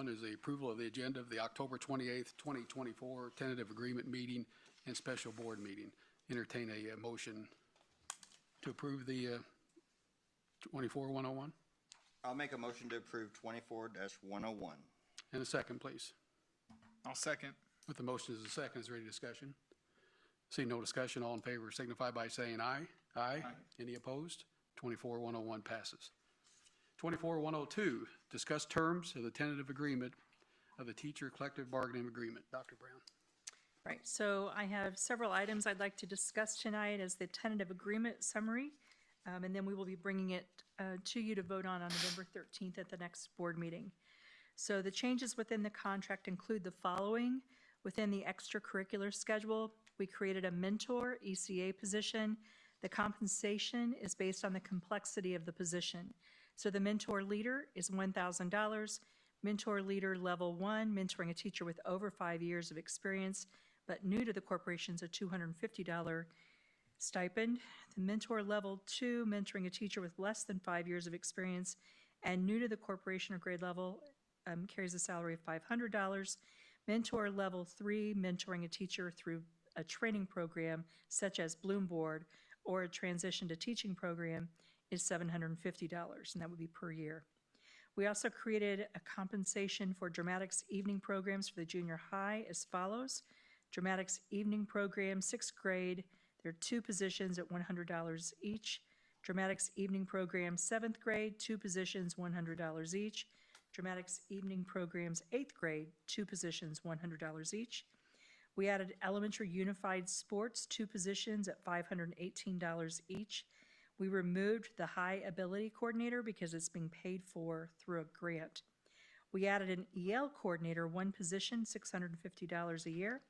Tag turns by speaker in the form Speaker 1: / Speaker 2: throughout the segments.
Speaker 1: 1 is the approval of the agenda of the October 28th, 2024 tentative agreement meeting and special board meeting. Entertain a motion to approve the 24-101.
Speaker 2: I'll make a motion to approve 24-101.
Speaker 1: And a second, please.
Speaker 3: I'll second.
Speaker 1: With the motion as a second, is there any discussion? Seeing no discussion, all in favor signify by saying aye. Aye. Any opposed? 24-101 passes. 24-102, discuss terms of the tentative agreement of the teacher collective bargaining agreement. Dr. Brown.
Speaker 4: Right, so I have several items I'd like to discuss tonight as the tentative agreement summary, and then we will be bringing it to you to vote on November 13th at the next board meeting. So the changes within the contract include the following. Within the extracurricular schedule, we created a mentor ECA position. The compensation is based on the complexity of the position. So the mentor leader is $1,000. Mentor leader level 1, mentoring a teacher with over 5 years of experience, but new to the corporation, is a $250 stipend. The mentor level 2, mentoring a teacher with less than 5 years of experience and new to the corporation or grade level, carries a salary of $500. Mentor level 3, mentoring a teacher through a training program such as Bloomboard or a transition to teaching program, is $750, and that would be per year. We also created a compensation for dramatics evening programs for the junior high as follows. Dramatics evening program, 6th grade, there are 2 positions at $100 each. Dramatics evening program, 7th grade, 2 positions, $100 each. Dramatics evening programs, 8th grade, 2 positions, $100 each. We added elementary unified sports, 2 positions at $518 each. We removed the high ability coordinator because it's being paid for through a grant. We added an EL coordinator, 1 position, $650 a year.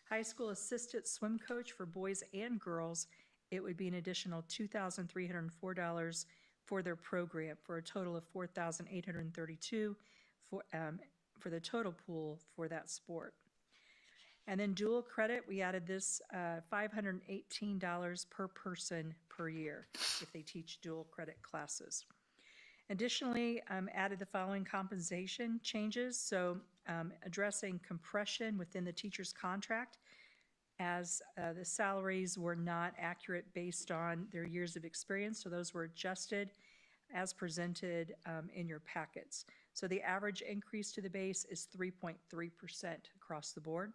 Speaker 4: High school assistant swim coach for boys and girls, it would be an additional $2,304 for their program, for a total of $4,832 for the total pool for that sport. And then dual credit, we added this $518 per person per year if they teach dual credit classes. Additionally, added the following compensation changes. So addressing compression within the teacher's contract, as the salaries were not accurate based on their years of experience. So those were adjusted as presented in your packets. So the average increase to the base is 3.3% across the board.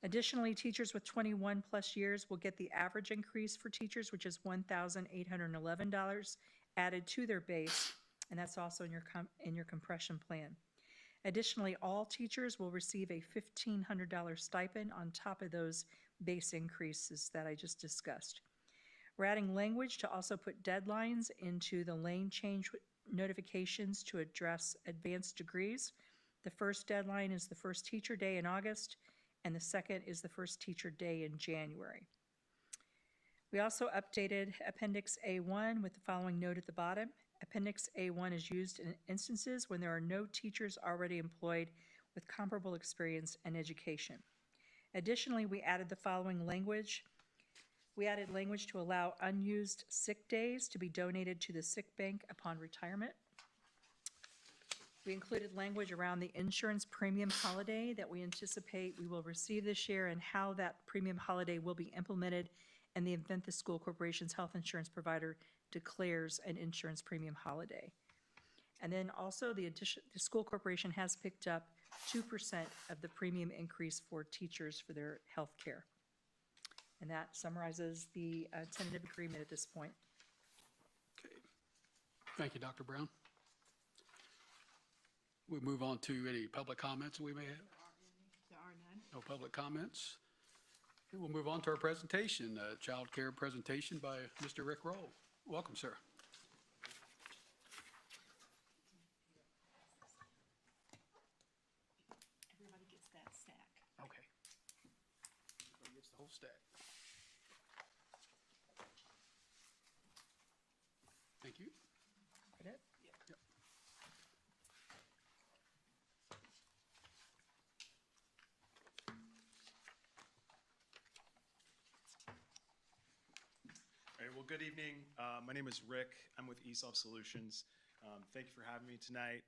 Speaker 4: Additionally, teachers with 21 plus years will get the average increase for teachers, which is $1,811 added to their base, and that's also in your compression plan. Additionally, all teachers will receive a $1,500 stipend on top of those base increases that I just discussed. We're adding language to also put deadlines into the lane change notifications to address advanced degrees. The first deadline is the first teacher day in August, and the second is the first teacher day in January. We also updated Appendix A1 with the following note at the bottom. Appendix A1 is used in instances when there are no teachers already employed with comparable experience and education. Additionally, we added the following language. We added language to allow unused sick days to be donated to the sick bank upon retirement. We included language around the insurance premium holiday that we anticipate we will receive this year and how that premium holiday will be implemented in the event the school corporation's health insurance provider declares an insurance premium holiday. And then also the school corporation has picked up 2% of the premium increase for teachers for their health care. And that summarizes the tentative agreement at this point.
Speaker 1: Okay. Thank you, Dr. Brown. We'll move on to any public comments we may have.
Speaker 4: There are none.
Speaker 1: No public comments. Okay, we'll move on to our presentation, child care presentation by Mr. Rick Roll. Welcome, sir.
Speaker 4: Everybody gets that stack.
Speaker 1: Okay. Everybody gets the whole stack. Thank you.
Speaker 4: Is that it?
Speaker 1: Yep.
Speaker 5: All right, well, good evening. My name is Rick. I'm with ESOP Solutions. Thank you for having me tonight.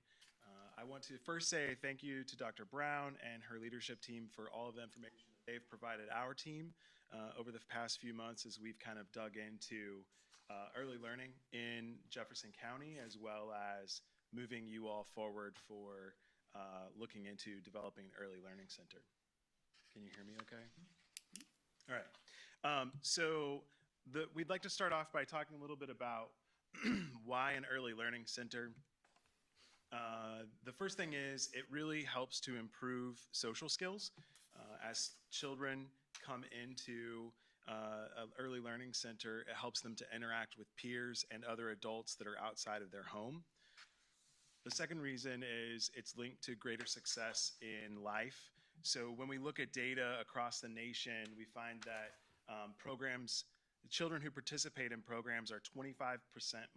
Speaker 5: I want to first say thank you to Dr. Brown and her leadership team for all of the information that they've provided our team over the past few months as we've kind of dug into early learning in Jefferson County, as well as moving you all forward for looking into developing an early learning center. Can you hear me okay? All right. We'd like to start off by talking a little bit about why an early learning center. The first thing is it really helps to improve social skills. As children come into an early learning center, it helps them to interact with peers and other adults that are outside of their home. The second reason is it's linked to greater success in life. So when we look at data across the nation, we find that children who participate in programs are 25%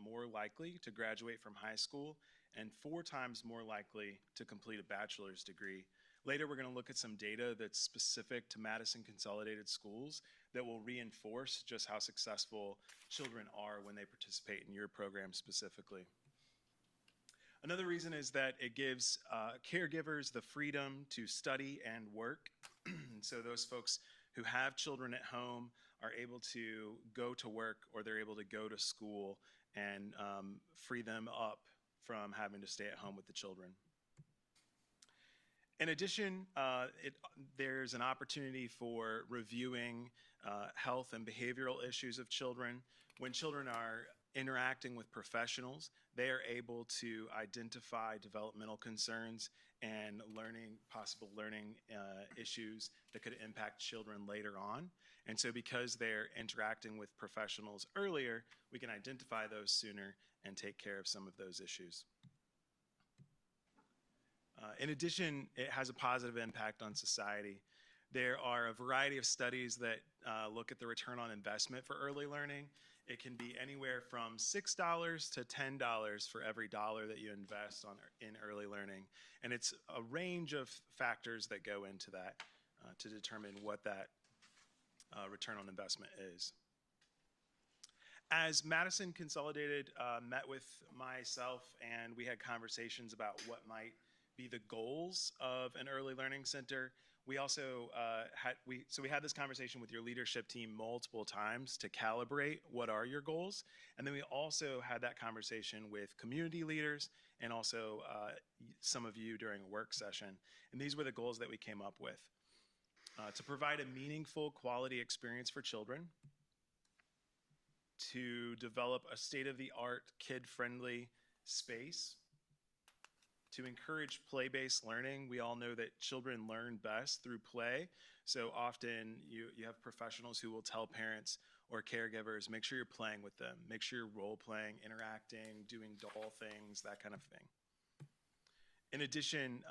Speaker 5: more likely to graduate from high school and 4 times more likely to complete a bachelor's degree. Later, we're going to look at some data that's specific to Madison Consolidated schools that will reinforce just how successful children are when they participate in your program specifically. Another reason is that it gives caregivers the freedom to study and work. So those folks who have children at home are able to go to work, or they're able to go to school and free them up from having to stay at home with the children. In addition, there's an opportunity for reviewing health and behavioral issues of children. When children are interacting with professionals, they are able to identify developmental concerns and possible learning issues that could impact children later on. And so because they're interacting with professionals earlier, we can identify those sooner and take care of some of those issues. In addition, it has a positive impact on society. There are a variety of studies that look at the return on investment for early learning. It can be anywhere from $6 to $10 for every dollar that you invest in early learning. And it's a range of factors that go into that to determine what that return on investment is. As Madison Consolidated met with myself and we had conversations about what might be the goals of an early learning center, we also had this conversation with your leadership team multiple times to calibrate what are your goals. And then we also had that conversation with community leaders and also some of you during a work session. And these were the goals that we came up with. To provide a meaningful quality experience for children, to develop a state-of-the-art kid-friendly space, to encourage play-based learning. We all know that children learn best through play. So often you have professionals who will tell parents or caregivers, make sure you're playing with them. Make sure you're role-playing, interacting, doing doll things, that kind of thing. In addition,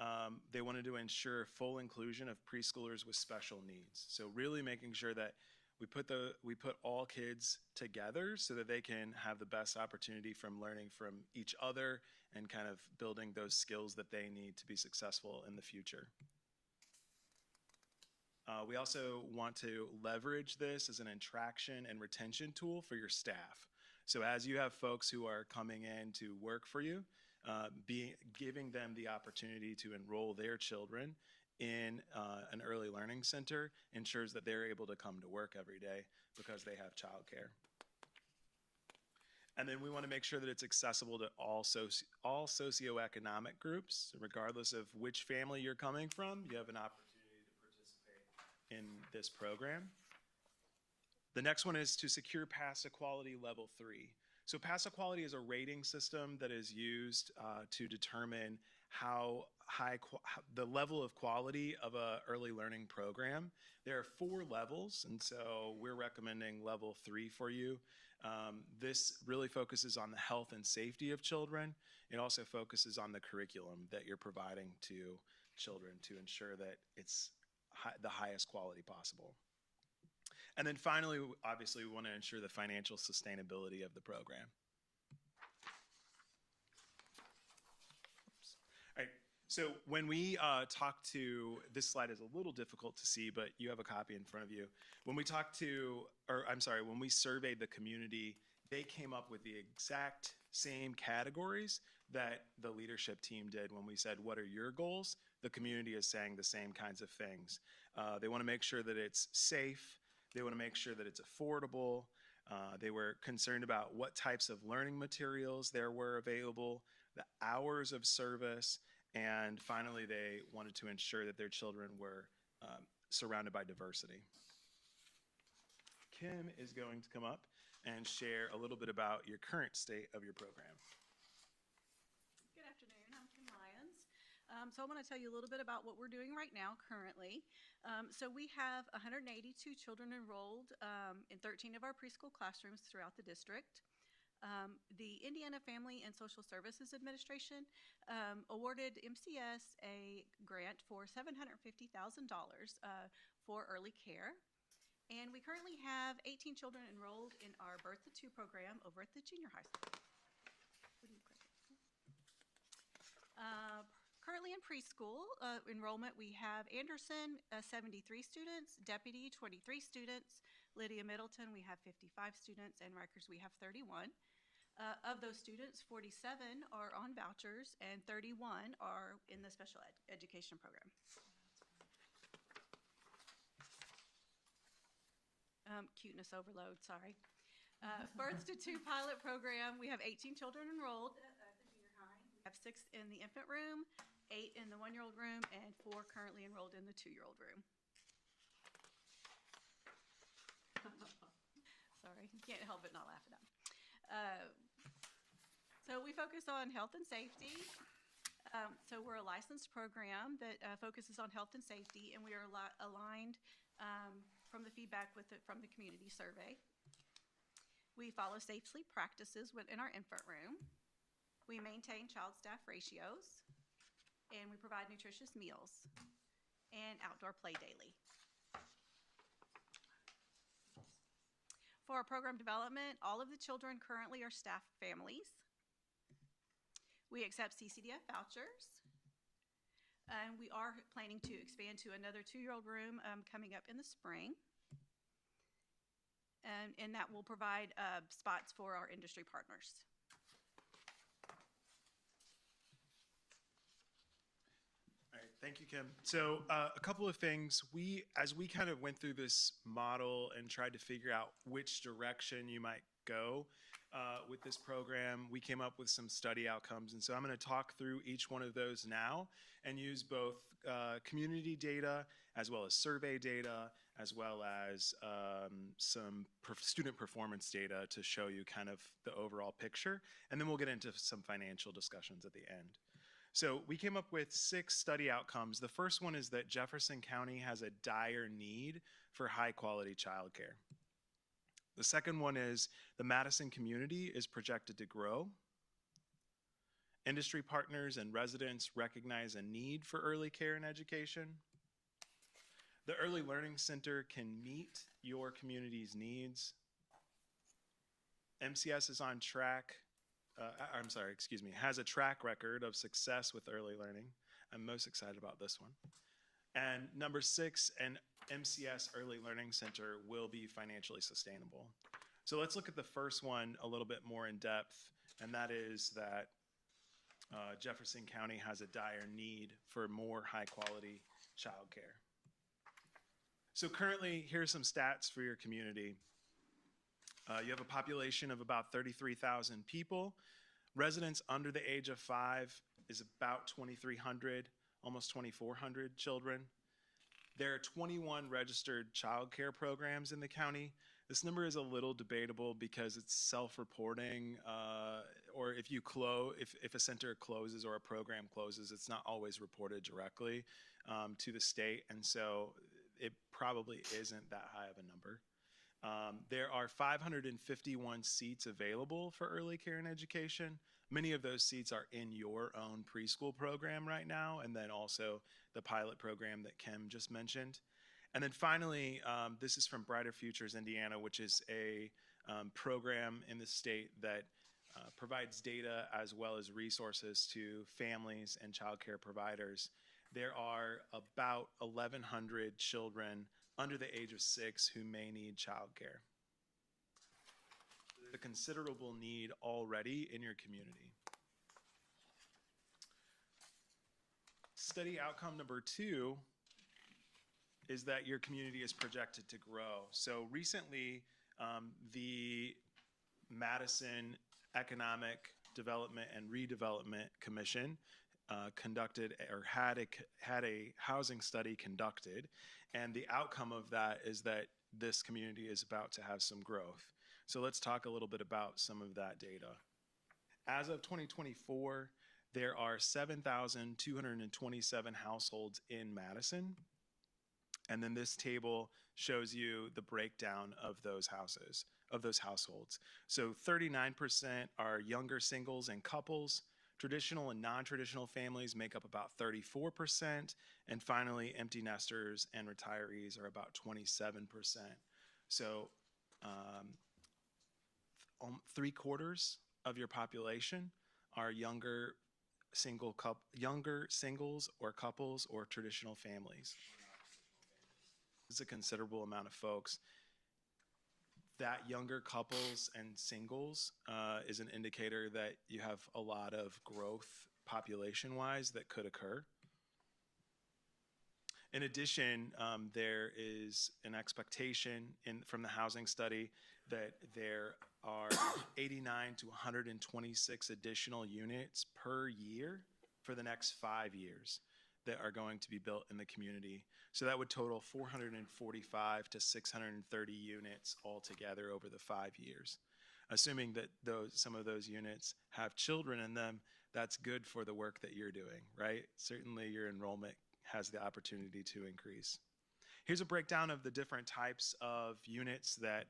Speaker 5: they wanted to ensure full inclusion of preschoolers with special needs. So really making sure that we put all kids together so that they can have the best opportunity from learning from each other and kind of building those skills that they need to be successful in the future. We also want to leverage this as an attraction and retention tool for your staff. So as you have folks who are coming in to work for you, giving them the opportunity to enroll their children in an early learning center ensures that they're able to come to work every day because they have childcare. And then we want to make sure that it's accessible to all socioeconomic groups. So regardless of which family you're coming from, you have an opportunity to participate in this program. The next one is to secure pass equality level 3. So pass equality is a rating system that is used to determine how high the level of quality of a early learning program. There are 4 levels, and so we're recommending level 3 for you. This really focuses on the health and safety of children. It also focuses on the curriculum that you're providing to children to ensure that it's the highest quality possible. And then finally, obviously, we want to ensure the financial sustainability of the program. All right, so when we talk to, this slide is a little difficult to see, but you have a copy in front of you. When we when we surveyed the community, they came up with the exact same categories that the leadership team did when we said, what are your goals? The community is saying the same kinds of things. They want to make sure that it's safe. They want to make sure that it's affordable. They were concerned about what types of learning materials there were available, the hours of service, and finally, they wanted to ensure that their children were surrounded by diversity. Kim is going to come up and share a little bit about your current state of your program.
Speaker 3: Good afternoon, I'm Kim Lyons. So I want to tell you a little bit about what we're doing right now currently. So we have 182 children enrolled in 13 of our preschool classrooms throughout the district. The Indiana Family and Social Services Administration awarded MCS a grant for $750,000 for early care. And we currently have 18 children enrolled in our Birth to Two program over at the junior high school. Currently in preschool enrollment, we have Anderson, 73 students, Deputy, 23 students, Lydia Middleton, we have 55 students, and Rikers, we have 31. Of those students, 47 are on vouchers and 31 are in the special education program. Cuteness overload, sorry. Birth to Two pilot program, we have 18 children enrolled at the junior high. We have 6 in the infant room, 8 in the 1-year-old room, and 4 currently enrolled in the 2-year-old room. Sorry, you can't help but not laugh at that. So we focus on health and safety. So we're a licensed program that focuses on health and safety, and we are aligned from the feedback from the community survey. We follow safe sleep practices in our infant room. We maintain child-staff ratios, and we provide nutritious meals and outdoor play daily. For our program development, all of the children currently are staff families. We accept CCDF vouchers. And we are planning to expand to another 2-year-old room coming up in the spring. And that will provide spots for our industry partners.
Speaker 5: All right, thank you, Kim. So a couple of things. As we kind of went through this model and tried to figure out which direction you might go with this program, we came up with some study outcomes. And so I'm going to talk through each one of those now and use both community data as well as survey data as well as some student performance data to show you kind of the overall picture. And then we'll get into some financial discussions at the end. So we came up with 6 study outcomes. The first one is that Jefferson County has a dire need for high-quality childcare. The second one is the Madison community is projected to grow. Industry partners and residents recognize a need for early care and education. The Early Learning Center can meet your community's needs. MCS is on track. Has a track record of success with early learning. I'm most excited about this one. And number 6, an MCS Early Learning Center will be financially sustainable. So let's look at the first one a little bit more in depth, and that is that Jefferson County has a dire need for more high-quality childcare. So currently, here's some stats for your community. You have a population of about 33,000 people. Residents under the age of 5 is about 2,300, almost 2,400 children. There are 21 registered child care programs in the county. This number is a little debatable because it's self-reporting, or if a center closes or a program closes, it's not always reported directly to the state, and so it probably isn't that high of a number. There are 551 seats available for early care and education. Many of those seats are in your own preschool program right now, and then also the pilot program that Kim just mentioned. And then finally, this is from Brighter Futures Indiana, which is a program in the state that provides data as well as resources to families and childcare providers. There are about 1,100 children under the age of 6 who may need childcare. There's a considerable need already in your community. Study outcome number 2 is that your community is projected to grow. So recently, the Madison Economic Development and Redevelopment Commission conducted or had a housing study conducted, and the outcome of that is that this community is about to have some growth. So let's talk a little bit about some of that data. As of 2024, there are 7,227 households in Madison. And then this table shows you the breakdown of those households. So 39% are younger singles and couples. Traditional and non-traditional families make up about 34%. And finally, empty nesters and retirees are about 27%. So 3/4 of your population are younger singles or couples or traditional families. It's a considerable amount of folks. That younger couples and singles is an indicator that you have a lot of growth population-wise that could occur. In addition, there is an expectation from the housing study that there are 89 to 126 additional units per year for the next 5 years that are going to be built in the community. So that would total 445 to 630 units altogether over the 5 years. Assuming that some of those units have children in them, that's good for the work that you're doing, right? Certainly your enrollment has the opportunity to increase. Here's a breakdown of the different types of units that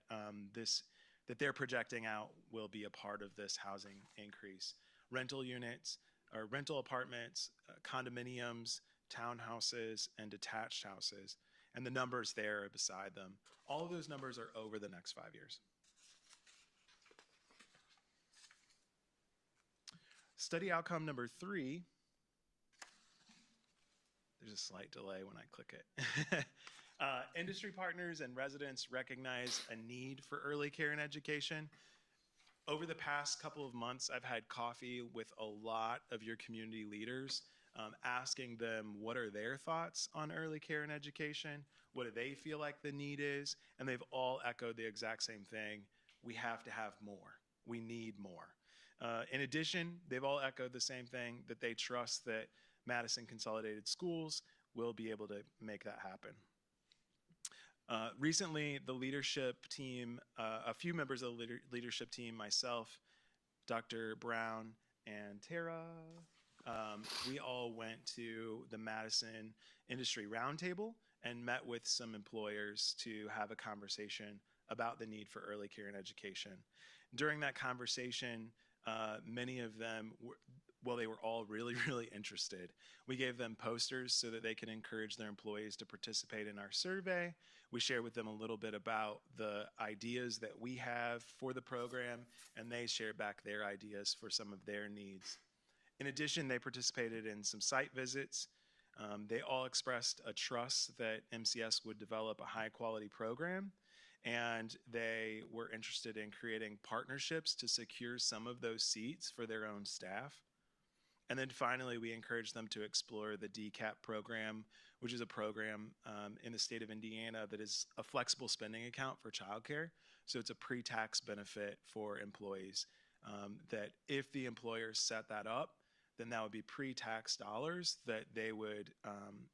Speaker 5: that they're projecting out will be a part of this housing increase. Rental units, or rental apartments, condominiums, townhouses, and detached houses. And the numbers there are beside them. All of those numbers are over the next 5 years. Study outcome number 3. There's a slight delay when I click it. Industry partners and residents recognize a need for early care and education. Over the past couple of months, I've had coffee with a lot of your community leaders, asking them what are their thoughts on early care and education, what do they feel like the need is, and they've all echoed the exact same thing. We have to have more. We need more. In addition, they've all echoed the same thing, that they trust that Madison Consolidated Schools will be able to make that happen. Recently, the leadership team, a few members of the leadership team, myself, Dr. Brown, and Tara, we all went to the Madison Industry Roundtable and met with some employers to have a conversation about the need for early care and education. During that conversation, many of them they were all really, really interested. We gave them posters so that they could encourage their employees to participate in our survey. We shared with them a little bit about the ideas that we have for the program, and they shared back their ideas for some of their needs. In addition, they participated in some site visits. They all expressed a trust that MCS would develop a high-quality program, and they were interested in creating partnerships to secure some of those seats for their own staff. And then finally, we encouraged them to explore the DCAP program, which is a program in the state of Indiana that is a flexible spending account for childcare. So it's a pre-tax benefit for employees that if the employer set that up, then that would be pre-tax dollars that they would,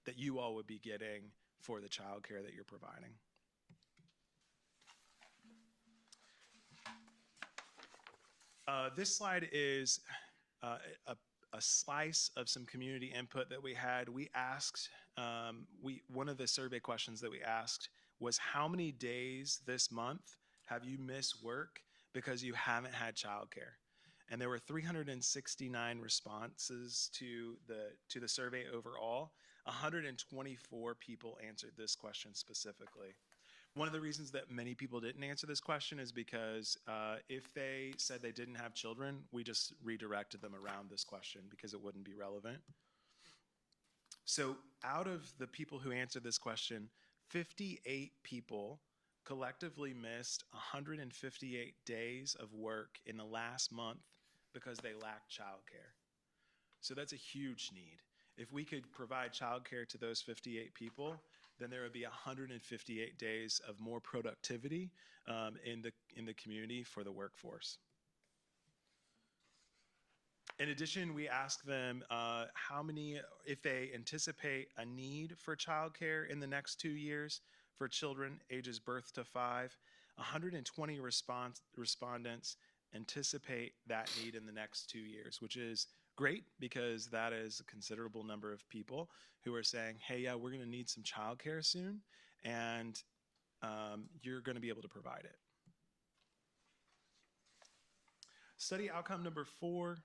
Speaker 5: that you all would be getting for the childcare that you're providing. This slide is a slice of some community input that we had. We asked, one of the survey questions that we asked was, how many days this month have you missed work because you haven't had childcare? And there were 369 responses to the survey overall. 124 people answered this question specifically. One of the reasons that many people didn't answer this question is because if they said they didn't have children, we just redirected them around this question because it wouldn't be relevant. So out of the people who answered this question, 58 people collectively missed 158 days of work in the last month because they lacked childcare. So that's a huge need. If we could provide childcare to those 58 people, then there would be 158 days of more productivity in the community for the workforce. In addition, we ask them if they anticipate a need for childcare in the next 2 years for children ages birth to 5. 120 respondents anticipate that need in the next 2 years, which is great because that is a considerable number of people who are saying, hey, yeah, we're going to need some childcare soon, and you're going to be able to provide it. Study outcome number 4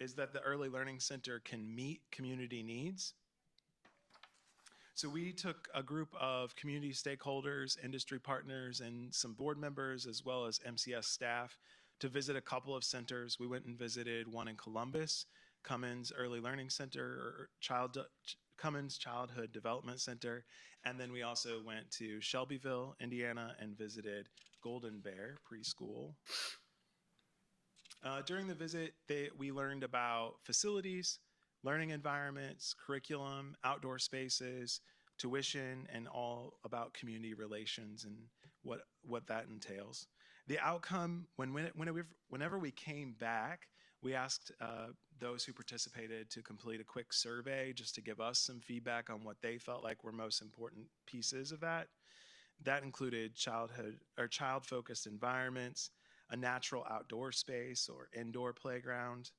Speaker 5: is that the Early Learning Center can meet community needs. So we took a group of community stakeholders, industry partners, and some board members, as well as MCS staff, to visit a couple of centers. We went and visited one in Columbus, Cummins Early Learning Center, or Cummins Childhood Development Center, and then we also went to Shelbyville, Indiana, and visited Golden Bear Preschool. During the visit, we learned about facilities, learning environments, curriculum, outdoor spaces, tuition, and all about community relations and what that entails. The outcome, whenever we came back, we asked those who participated to complete a quick survey just to give us some feedback on what they felt like were most important pieces of that. That included child-focused environments, a natural outdoor space or indoor playground.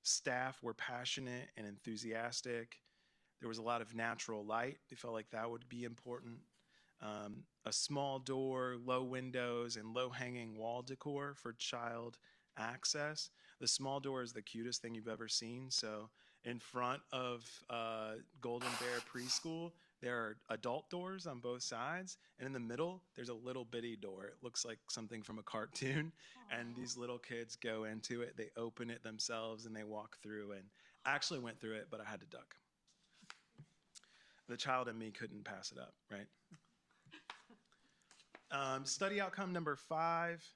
Speaker 5: Staff were passionate and enthusiastic. There was a lot of natural light. They felt like that would be important. A small door, low windows, and low-hanging wall decor for child access. The small door is the cutest thing you've ever seen. So in front of Golden Bear Preschool, there are adult doors on both sides, and in the middle, there's a little bitty door. It looks like something from a cartoon, and these little kids go into it. They open it themselves, and they walk through, and I actually went through it, but I had to duck. The child in me couldn't pass it up, right? Study outcome number 5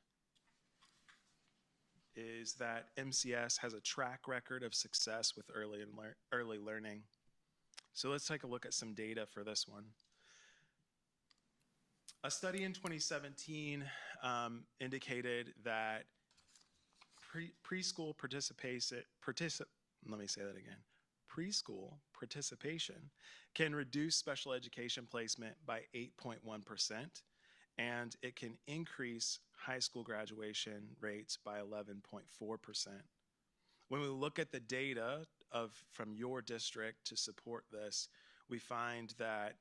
Speaker 5: is that MCS has a track record of success with early learning. So let's take a look at some data for this one. A study in 2017 indicated that preschool participation can reduce special education placement by 8.1%, and it can increase high school graduation rates by 11.4%. When we look at the data from your district to support this, we find that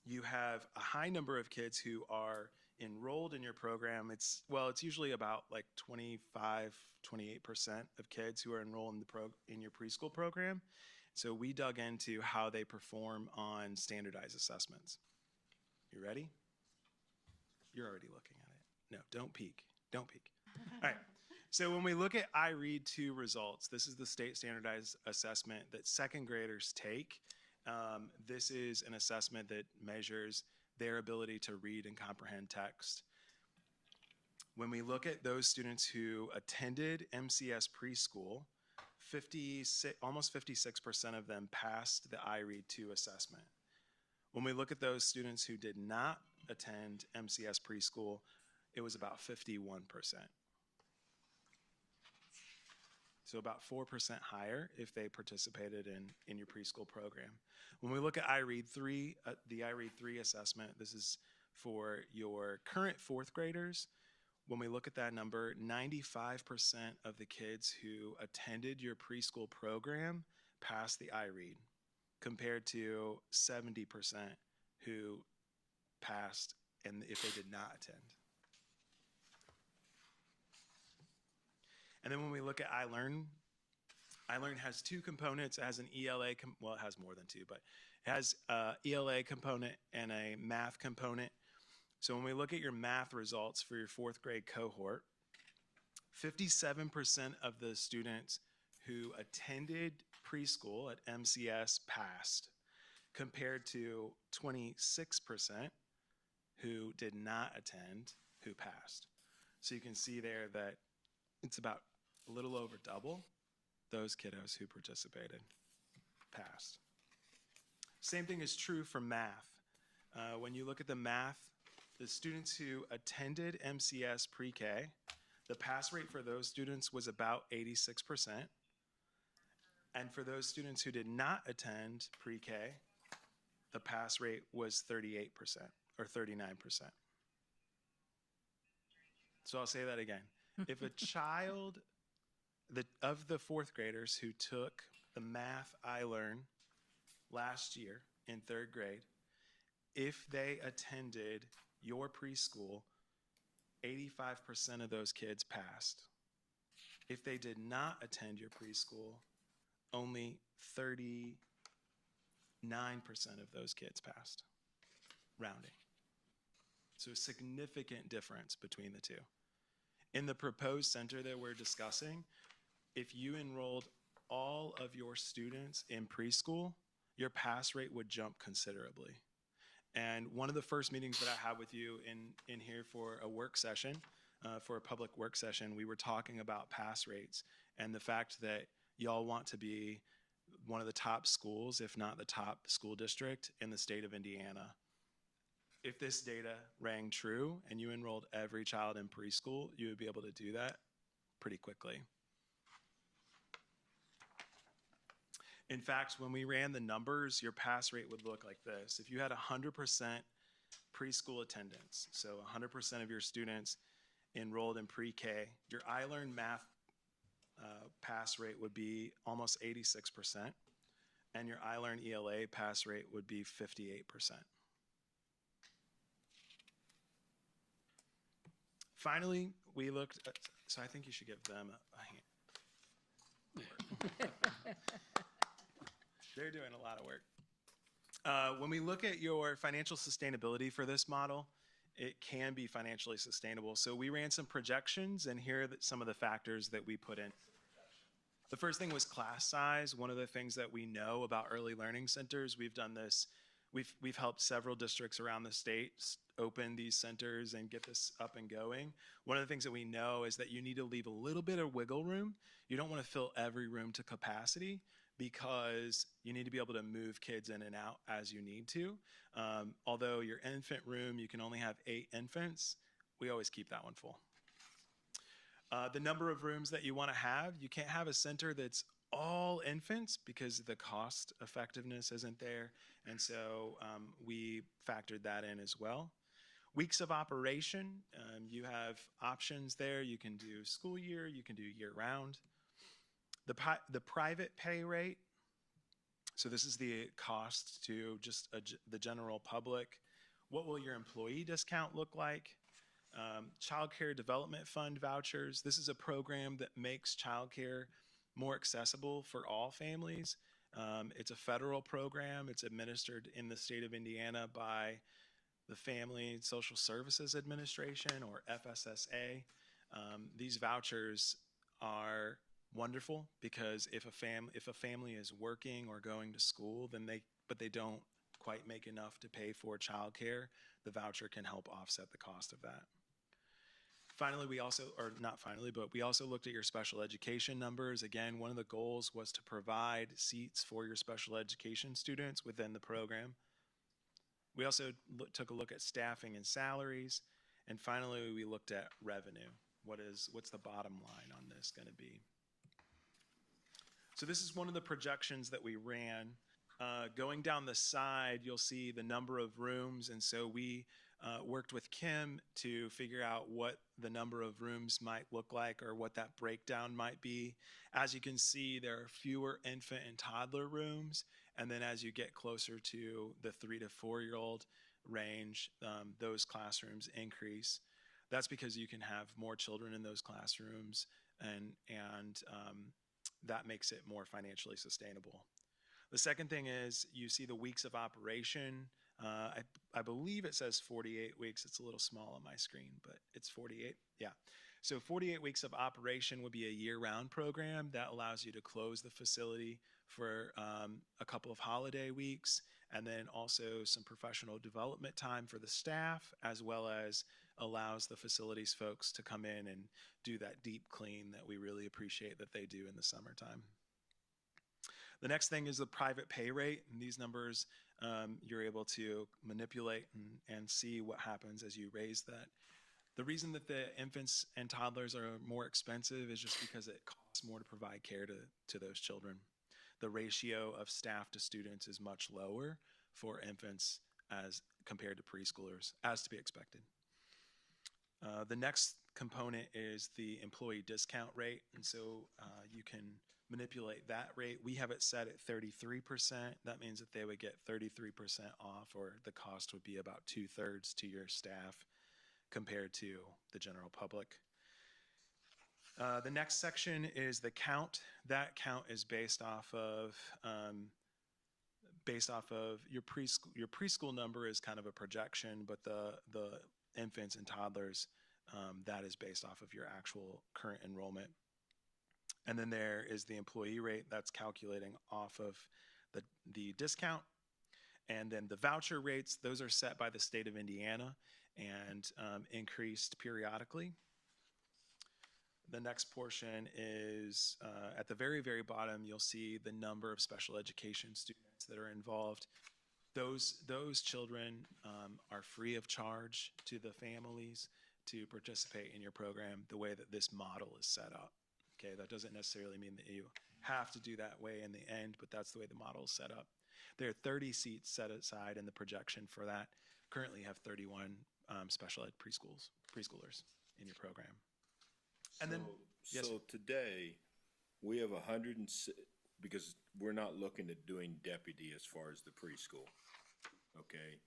Speaker 5: you have a high number of kids who are enrolled in your program. It's usually about like 25, 28% of kids who are enrolled in your preschool program. So we dug into how they perform on standardized assessments. You ready? You're already looking at it. No, don't peek. Don't peek. All right. So when we look at iRead 2 results, this is the state standardized assessment that second graders take. This is an assessment that measures their ability to read and comprehend text. When we look at those students who attended MCS preschool, almost 56% of them passed the iRead 2 assessment. When we look at those students who did not attend MCS preschool, it was about 51%. So about 4% higher if they participated in your preschool program. When we look at iRead 3, the iRead 3 assessment, this is for your current 4th graders. When we look at that number, 95% of the kids who attended your preschool program passed the iRead, compared to 70% who passed and if they did not attend. And then when we look at iLearn has 2 components. It has an ELA, it has more than 2, but it has an ELA component and a math component. So when we look at your math results for your 4th grade cohort, 57% of the students who attended preschool at MCS passed, compared to 26% who did not attend who passed. So you can see there that it's about a little over double those kiddos who participated passed. Same thing is true for math. When you look at the math, the students who attended MCS pre-K, the pass rate for those students was about 86%. And for those students who did not attend pre-K, the pass rate was 38% or 39%. So I'll say that again. If a child of the fourth graders who took the math I Learn last year in third grade, if they attended your preschool, 85% of those kids passed. If they did not attend your preschool, only 39% of those kids passed, rounding. So a significant difference between the two. In the proposed center that we're discussing, if you enrolled all of your students in preschool, your pass rate would jump considerably. And one of the first meetings that I had with you in here for a work session, for a public work session, we were talking about pass rates and the fact that y'all want to be one of the top schools, if not the top school district in the state of Indiana. If this data rang true and you enrolled every child in preschool, you would be able to do that pretty quickly. In fact, when we ran the numbers, your pass rate would look like this. If you had 100% preschool attendance, so 100% of your students enrolled in pre-K, your iLearn math pass rate would be almost 86%, and your iLearn ELA pass rate would be 58%. Finally, we looked at, so I think you should give them a hand. They're doing a lot of work. When we look at your financial sustainability for this model, it can be financially sustainable. So we ran some projections, and here are some of the factors that we put in. The first thing was class size. One of the things that we know about early learning centers, we've done this, we've helped several districts around the state open these centers and get this up and going. One of the things that we know is that you need to leave a little bit of wiggle room. You don't want to fill every room to capacity, because you need to be able to move kids in and out as you need to. Although your infant room, you can only have 8 infants, we always keep that one full. The number of rooms that you want to have, you can't have a center that's all infants because the cost effectiveness isn't there. And so we factored that in as well. Weeks of operation, you have options there. You can do school year, you can do year round. The private pay rate, so this is the cost to just the general public. What will your employee discount look like? Child Care Development Fund vouchers. This is a program that makes childcare more accessible for all families. It's a federal program. It's administered in the state of Indiana by the Family and Social Services Administration, or FSSA. These vouchers are wonderful because if a family is working or going to school, but they don't quite make enough to pay for childcare, the voucher can help offset the cost of that. Finally, we also looked at your special education numbers. Again, one of the goals was to provide seats for your special education students within the program. We also took a look at staffing and salaries. And finally, we looked at revenue. What's the bottom line on this going to be? So this is one of the projections that we ran. Going down the side, you'll see the number of rooms. And so we worked with Kim to figure out what the number of rooms might look like, or what that breakdown might be. As you can see, there are fewer infant and toddler rooms. And then as you get closer to the 3 to 4-year-old range, those classrooms increase. That's because you can have more children in those classrooms, and that makes it more financially sustainable. The second thing is you see the weeks of operation. I believe it says 48 weeks. It's a little small on my screen, but it's 48. Yeah. So 48 weeks of operation would be a year-round program that allows you to close the facility for a couple of holiday weeks, and then also some professional development time for the staff, as well as allows the facilities folks to come in and do that deep clean that we really appreciate that they do in the summertime. The next thing is the private pay rate, and these numbers you're able to manipulate and see what happens as you raise that. The reason that the infants and toddlers are more expensive is just because it costs more to provide care to those children. The ratio of staff to students is much lower for infants as compared to preschoolers, as to be expected. The next component is the employee discount rate, and so you can manipulate that rate. We have it set at 33%. That means that they would get 33% off, or the cost would be about 2/3 to your staff compared to the general public. The next section is the count. That count is based off of your preschool. Your preschool number is kind of a projection, but the infants and toddlers, that is based off of your actual current enrollment. And then there is the employee rate that's calculating off of the discount. And then the voucher rates, those are set by the state of Indiana and increased periodically. The next portion is at the very, very bottom, you'll see the number of special education students that are involved. Those children are free of charge to the families to participate in your program the way that this model is set up. Okay, that doesn't necessarily mean that you have to do that way in the end, but that's the way the model is set up. There are 30 seats set aside in the projection for that. Currently have 31 special ed preschoolers in your program. And then, yes,
Speaker 6: So today, we have 106, because we're not looking at doing deputy as far as the preschool, okay?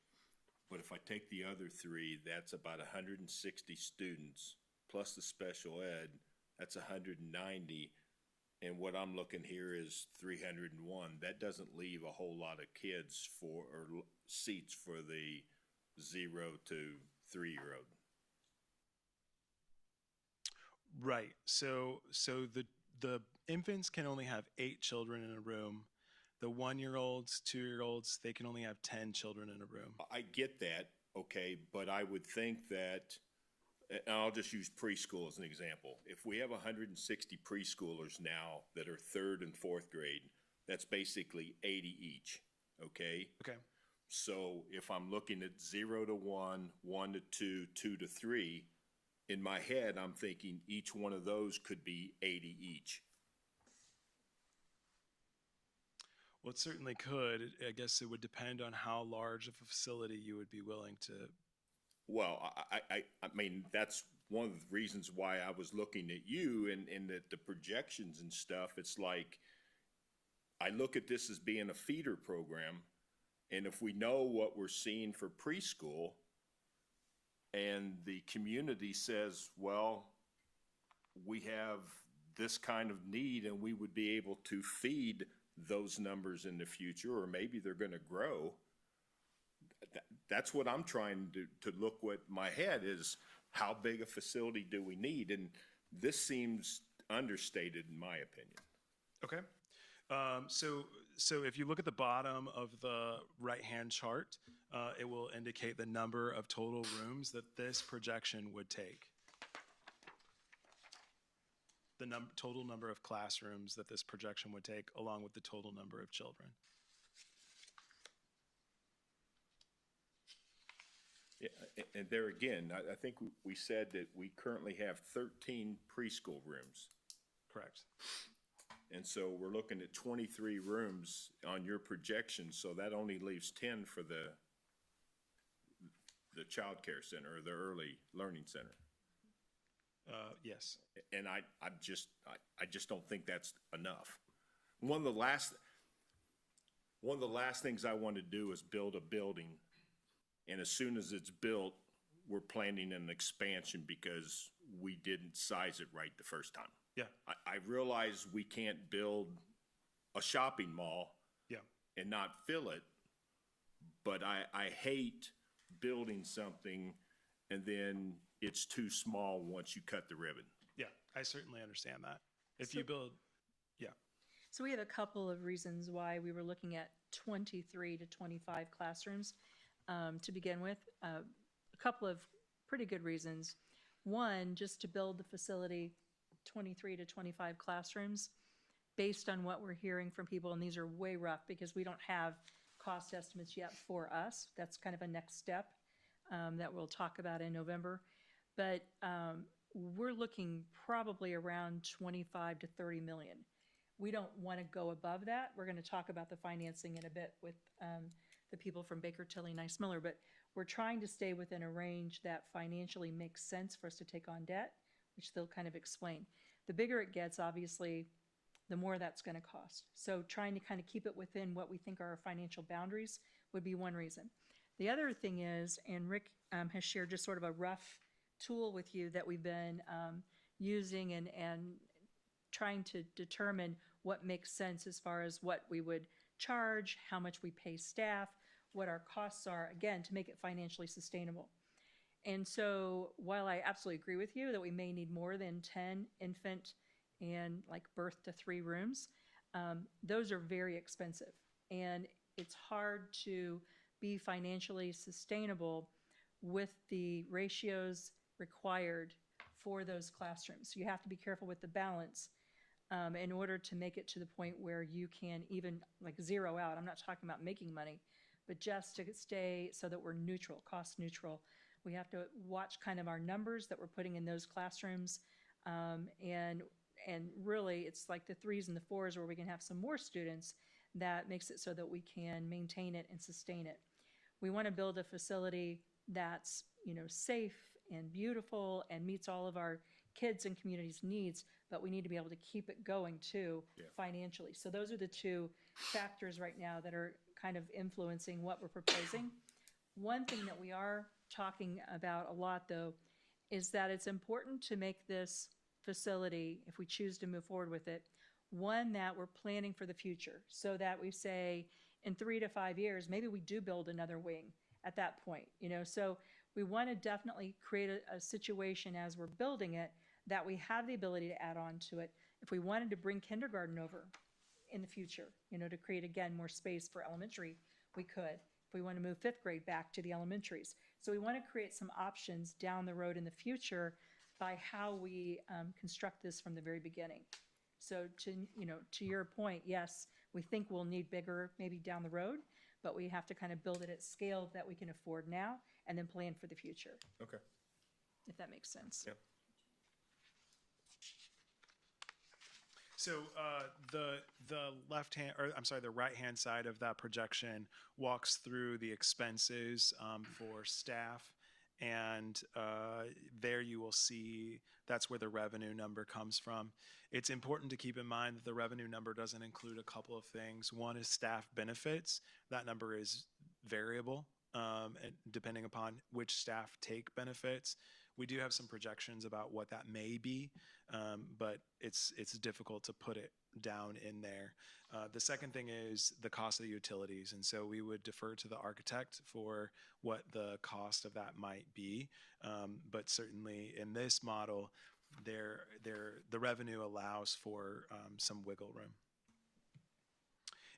Speaker 6: But if I take the other three, that's about 160 students, plus the special ed, that's 190. And what I'm looking here is 301. That doesn't leave a whole lot of kids or seats for the 0 to 3-year-old.
Speaker 5: right. So the infants can only have 8 children in a room. The 1-year-olds, 2-year-olds, they can only have 10 children in a room.
Speaker 6: I get that, okay, but I would think that, and I'll just use preschool as an example. If we have 160 preschoolers now that are 3rd and 4th grade, that's basically 80 each, okay?
Speaker 5: Okay.
Speaker 6: So if I'm looking at 0 to 1, 1 to 2, 2 to 3, in my head, I'm thinking each one of those could be 80 each.
Speaker 5: Well, it certainly could. I guess it would depend on how large of a facility you would be willing to.
Speaker 6: Well, I mean, that's one of the reasons why I was looking at you and the projections and stuff. It's like, I look at this as being a feeder program, and if we know what we're seeing for preschool, and the community says, well, we have this kind of need and we would be able to feed those numbers in the future, or maybe they're going to grow. That's what I'm trying to look with my head is, how big a facility do we need? And this seems understated in my opinion.
Speaker 5: Okay. So if you look at the bottom of the right-hand chart, it will indicate the number of total rooms that this projection would take. The total number of classrooms that this projection would take, along with the total number of children.
Speaker 6: Yeah, and there again, I think we said that we currently have 13 preschool rooms.
Speaker 5: Correct.
Speaker 6: And so we're looking at 23 rooms on your projection, so that only leaves 10 for the child care center or the early learning center.
Speaker 5: Yes.
Speaker 6: And I just don't think that's enough. One of the last things I want to do is build a building, and as soon as it's built, we're planning an expansion because we didn't size it right the first time.
Speaker 5: Yeah.
Speaker 6: I realize we can't build a shopping mall
Speaker 5: Yeah.
Speaker 6: and not fill it, but I hate building something and then it's too small once you cut the ribbon.
Speaker 5: Yeah. I certainly understand that. If you build, yeah.
Speaker 4: So we have a couple of reasons why we were looking at 23 to 25 classrooms to begin with. A couple of pretty good reasons. One, just to build the facility, 23 to 25 classrooms, based on what we're hearing from people, and these are way rough because we don't have cost estimates yet for us. That's kind of a next step that we'll talk about in November. But we're looking probably around 25 to 30 million. We don't want to go above that. We're going to talk about the financing in a bit with the people from Baker Tilly Nice Miller, but we're trying to stay within a range that financially makes sense for us to take on debt, which they'll kind of explain. The bigger it gets, obviously, the more that's going to cost. So trying to kind of keep it within what we think are our financial boundaries would be one reason. The other thing is, and Rick has shared just sort of a rough tool with you that we've been using and trying to determine what makes sense as far as what we would charge, how much we pay staff, what our costs are, again, to make it financially sustainable. And so while I absolutely agree with you that we may need more than 10 infant and like birth to 3 rooms, those are very expensive. And it's hard to be financially sustainable with the ratios required for those classrooms. So you have to be careful with the balance in order to make it to the point where you can even like zero out. I'm not talking about making money, but just to stay so that we're neutral, cost neutral. We have to watch kind of our numbers that we're putting in those classrooms. And really, it's like the 3s and the 4s where we can have some more students that makes it so that we can maintain it and sustain it. We want to build a facility that's, safe and beautiful and meets all of our kids and communities' needs, but we need to be able to keep it going too financially. So those are the 2 factors right now that are kind of influencing what we're proposing. One thing that we are talking about a lot, though, is that it's important to make this facility, if we choose to move forward with it, one that we're planning for the future, so that we say in 3 to 5 years, maybe we do build another wing at that point. So we want to definitely create a situation as we're building it that we have the ability to add on to it. If we wanted to bring kindergarten over in the future, to create, again, more space for elementary, we could. If we want to move 5th grade back to the elementaries. So we want to create some options down the road in the future by how we construct this from the very beginning. So to your point, yes, we think we'll need bigger maybe down the road, but we have to kind of build it at scale that we can afford now and then plan for the future.
Speaker 6: Okay.
Speaker 4: If that makes sense.
Speaker 6: Yep.
Speaker 5: So the left hand, or I'm sorry, the right hand side of that projection walks through the expenses for staff, and there you will see that's where the revenue number comes from. It's important to keep in mind that the revenue number doesn't include a couple of things. One is staff benefits. That number is variable and depending upon which staff take benefits. We do have some projections about what that may be, but it's difficult to put it down in there. The second thing is the cost of the utilities, and so we would defer to the architect for what the cost of that might be. But certainly in this model, the revenue allows for some wiggle room.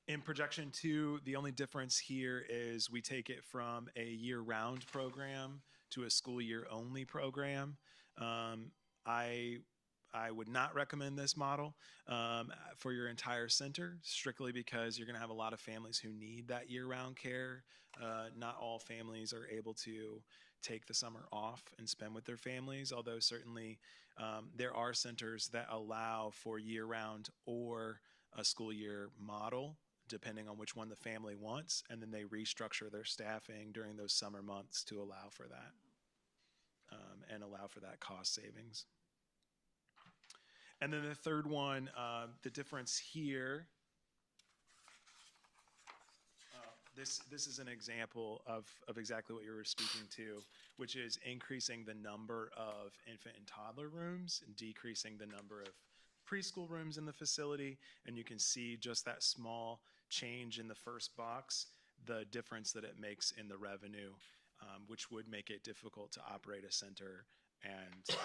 Speaker 5: In projection 2, the only difference here is we take it from a year-round program to a school year-only program. I would not recommend this model for your entire center, strictly because you're going to have a lot of families who need that year-round care. Not all families are able to take the summer off and spend with their families, although certainly there are centers that allow for year-round or a school year model, depending on which one the family wants, and then they restructure their staffing during those summer months to allow for that and allow for that cost savings. And then the third one, the difference here, this is an example of exactly what you were speaking to, which is increasing the number of infant and toddler rooms and decreasing the number of preschool rooms in the facility. And you can see just that small change in the first box, the difference that it makes in the revenue, which would make it difficult to operate a center and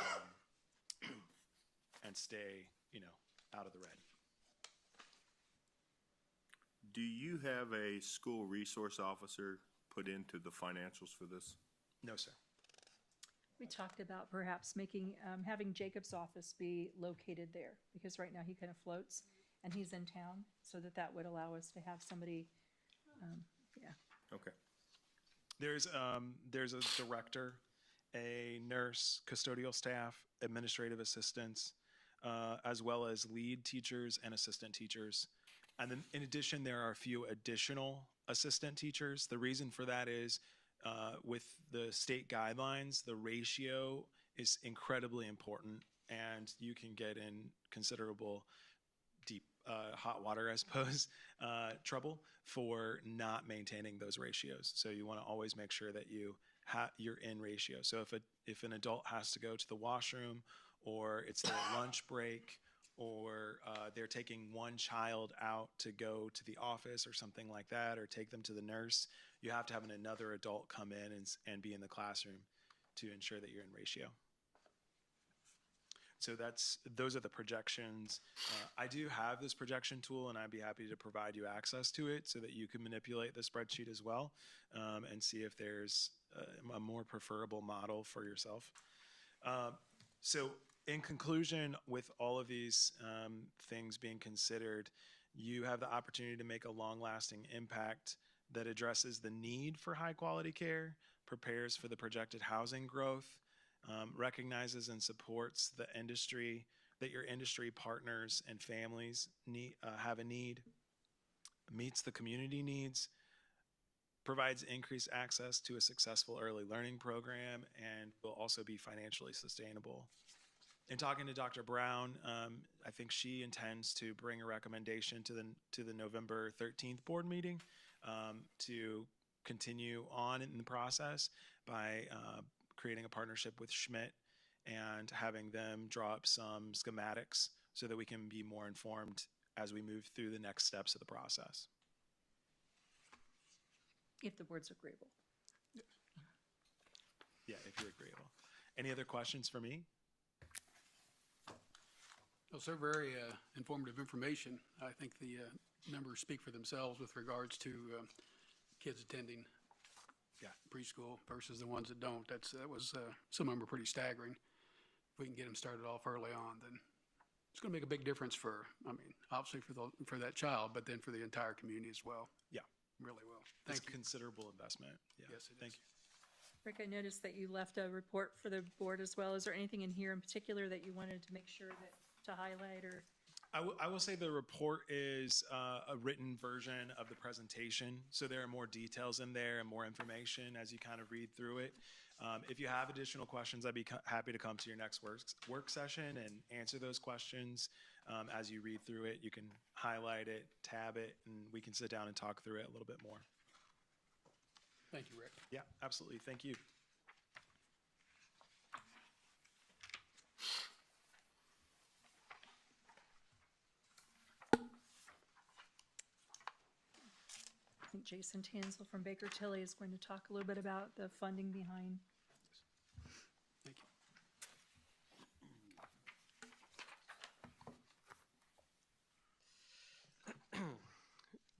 Speaker 5: stay, out of the red.
Speaker 6: Do you have a school resource officer put into the financials for this?
Speaker 5: No, sir.
Speaker 4: We talked about perhaps having Jacob's office be located there, because right now he kind of floats, and he's in town, so that would allow us to have somebody, yeah.
Speaker 6: Okay.
Speaker 5: There's a director, a nurse, custodial staff, administrative assistants, as well as lead teachers and assistant teachers. And then in addition, there are a few additional assistant teachers. The reason for that is with the state guidelines, the ratio is incredibly important, and you can get in considerable deep hot water, I suppose, trouble for not maintaining those ratios. So you want to always make sure that you're in ratio. So if an adult has to go to the washroom, or it's their lunch break, or they're taking one child out to go to the office or something like that, or take them to the nurse, you have to have another adult come in and be in the classroom to ensure that you're in ratio. So those are the projections. I do have this projection tool, and I'd be happy to provide you access to it so that you can manipulate the spreadsheet as well, and see if there's a more preferable model for yourself. So in conclusion, with all of these things being considered, you have the opportunity to make a long-lasting impact that addresses the need for high-quality care, prepares for the projected housing growth, recognizes and supports the industry, that your industry partners and families have a need, meets the community needs, provides increased access to a successful early learning program, and will also be financially sustainable. In talking to Dr. Brown, I think she intends to bring a recommendation to the November 13th board meeting to continue on in the process by creating a partnership with Schmidt and having them draw up some schematics so that we can be more informed as we move through the next steps of the process.
Speaker 4: If the board's agreeable.
Speaker 5: Yeah, if you're agreeable. Any other questions for me?
Speaker 1: Well, sir, very informative information. I think the numbers speak for themselves with regards to kids attending preschool versus the ones that don't. That was some of them are pretty staggering. If we can get them started off early on, then it's going to make a big difference for, I mean, obviously for that child, but then for the entire community as well.
Speaker 5: Yeah.
Speaker 1: Really will.
Speaker 5: It's
Speaker 1: Thank you.
Speaker 5: considerable investment. Yeah.
Speaker 1: Yes, it
Speaker 5: Thank
Speaker 1: is.
Speaker 5: you.
Speaker 4: Rick, I noticed that you left a report for the board as well. Is there anything in here in particular that you wanted to make sure to highlight or?
Speaker 5: I will say the report is a written version of the presentation, so there are more details in there and more information as you kind of read through it. If you have additional questions, I'd be happy to come to your next work session and answer those questions. As you read through it, you can highlight it, tab it, and we can sit down and talk through it a little bit more.
Speaker 1: Thank you, Rick.
Speaker 5: Yeah, absolutely. Thank you.
Speaker 4: I think Jason Tansel from Baker Tilly is going to talk a little bit about the funding behind.
Speaker 1: Thank you.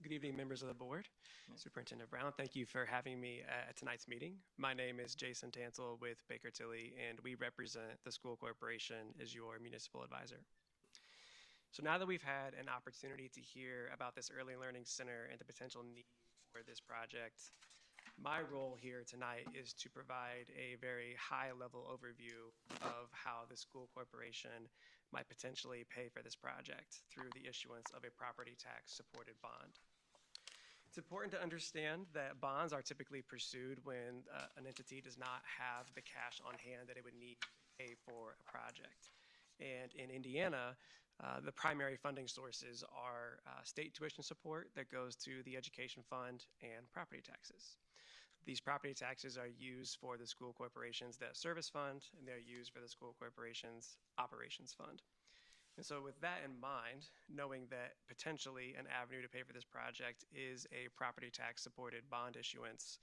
Speaker 7: Good evening, members of the board. Superintendent Brown, thank you for having me at tonight's meeting. My name is Jason Tansel with Baker Tilly, and we represent the school corporation as your municipal advisor. So now that we've had an opportunity to hear about this early learning center and the potential need for this project, my role here tonight is to provide a very high-level overview of how the school corporation might potentially pay for this project through the issuance of a property tax-supported bond. It's important to understand that bonds are typically pursued when an entity does not have the cash on hand that it would need to pay for a project. And in Indiana, the primary funding sources are state tuition support that goes to the education fund and property taxes. These property taxes are used for the school corporation's debt service fund, and they're used for the school corporation's operations fund. And so with that in mind, knowing that potentially an avenue to pay for this project is a property tax supported bond issuance,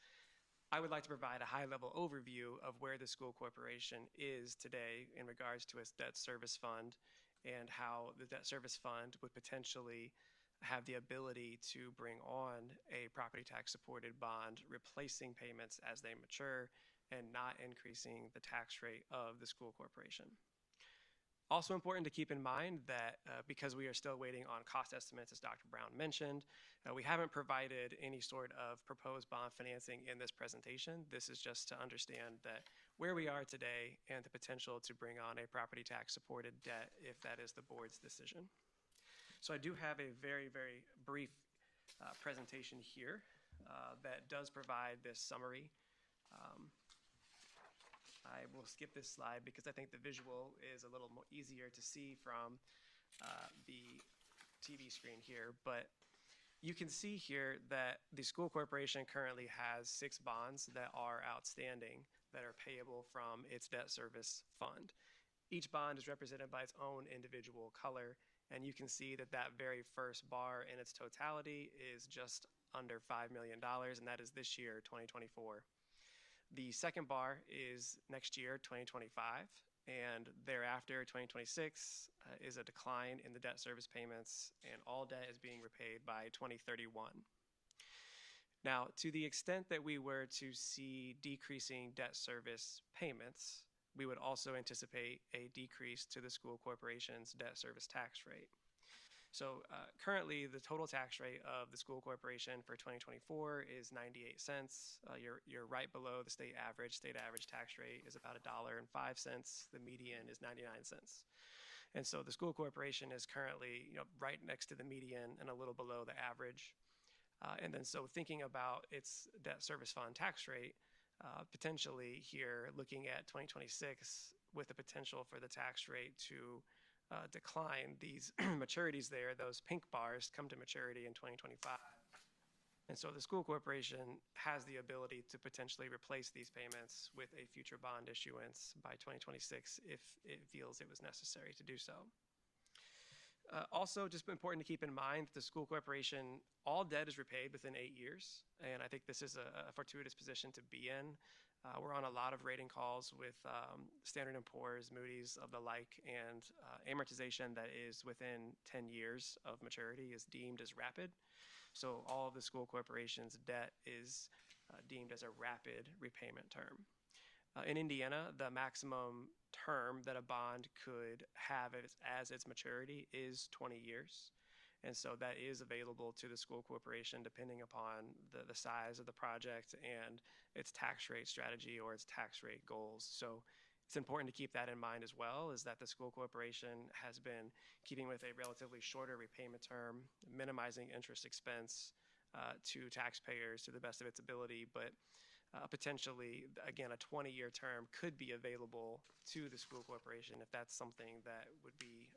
Speaker 7: I would like to provide a high-level overview of where the school corporation is today in regards to its debt service fund and how the debt service fund would potentially have the ability to bring on a property tax supported bond, replacing payments as they mature and not increasing the tax rate of the school corporation. Also important to keep in mind that because we are still waiting on cost estimates, as Dr. Brown mentioned, we haven't provided any sort of proposed bond financing in this presentation. This is just to understand that where we are today and the potential to bring on a property tax supported debt if that is the board's decision. So I do have a very, very brief presentation here that does provide this summary. I will skip this slide because I think the visual is a little more easier to see from the TV screen here. But you can see here that the school corporation currently has 6 bonds that are outstanding that are payable from its debt service fund. Each bond is represented by its own individual color, and you can see that that very first bar in its totality is just under $5 million, and that is this year, 2024. The second bar is next year, 2025, and thereafter, 2026, is a decline in the debt service payments, and all debt is being repaid by 2031. Now, to the extent that we were to see decreasing debt service payments, we would also anticipate a decrease to the school corporation's debt service tax rate. So currently, the total tax rate of the school corporation for 2024 is 98 cents. You're right below the state average. State average tax rate is about $1.05. The median is 99 cents. And so the school corporation is currently, right next to the median and a little below the average. And then so thinking about its debt service fund tax rate, potentially here looking at 2026 with the potential for the tax rate to decline, these maturities there, those pink bars, come to maturity in 2025. And so the school corporation has the ability to potentially replace these payments with a future bond issuance by 2026 if it feels it was necessary to do so. Also, just important to keep in mind that the school corporation, all debt is repaid within 8 years, and I think this is a fortuitous position to be in. We're on a lot of rating calls with Standard & Poor's, Moody's, of the like, and amortization that is within 10 years of maturity is deemed as rapid. So all of the school corporation's debt is deemed as a rapid repayment term. In Indiana, the maximum term that a bond could have as its maturity is 20 years. And so that is available to the school corporation depending upon the size of the project and its tax rate strategy or its tax rate goals. So it's important to keep that in mind as well, is that the school corporation has been keeping with a relatively shorter repayment term, minimizing interest expense to taxpayers to the best of its ability, but potentially, again, a 20-year term could be available to the school corporation if that's something that would be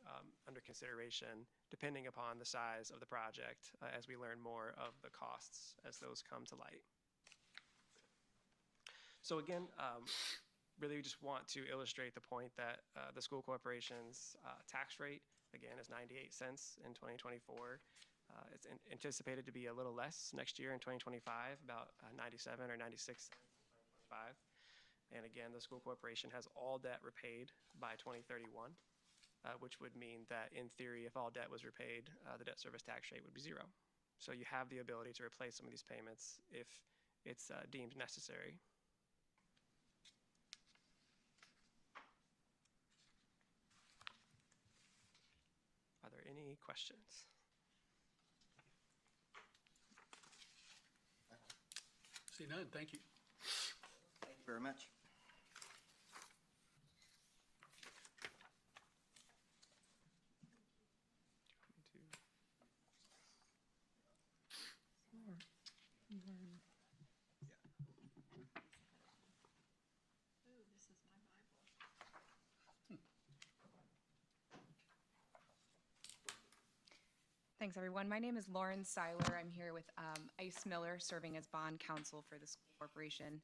Speaker 7: under consideration, depending upon the size of the project, as we learn more of the costs as those come to light. So again, really just want to illustrate the point that the school corporation's tax rate, again, is 98 cents in 2024. It's anticipated to be a little less next year in 2025, about 97 or 96 cents in 2025. And again, the school corporation has all debt repaid by 2031, which would mean that in theory, if all debt was repaid, the debt service tax rate would be 0. So you have the ability to replace some of these payments if it's deemed necessary. Are there any questions?
Speaker 1: See none, thank you.
Speaker 2: Thank you very much.
Speaker 8: Thanks, everyone. My name is Lauren Seiler. I'm here with Ice Miller, serving as bond counsel for the school corporation.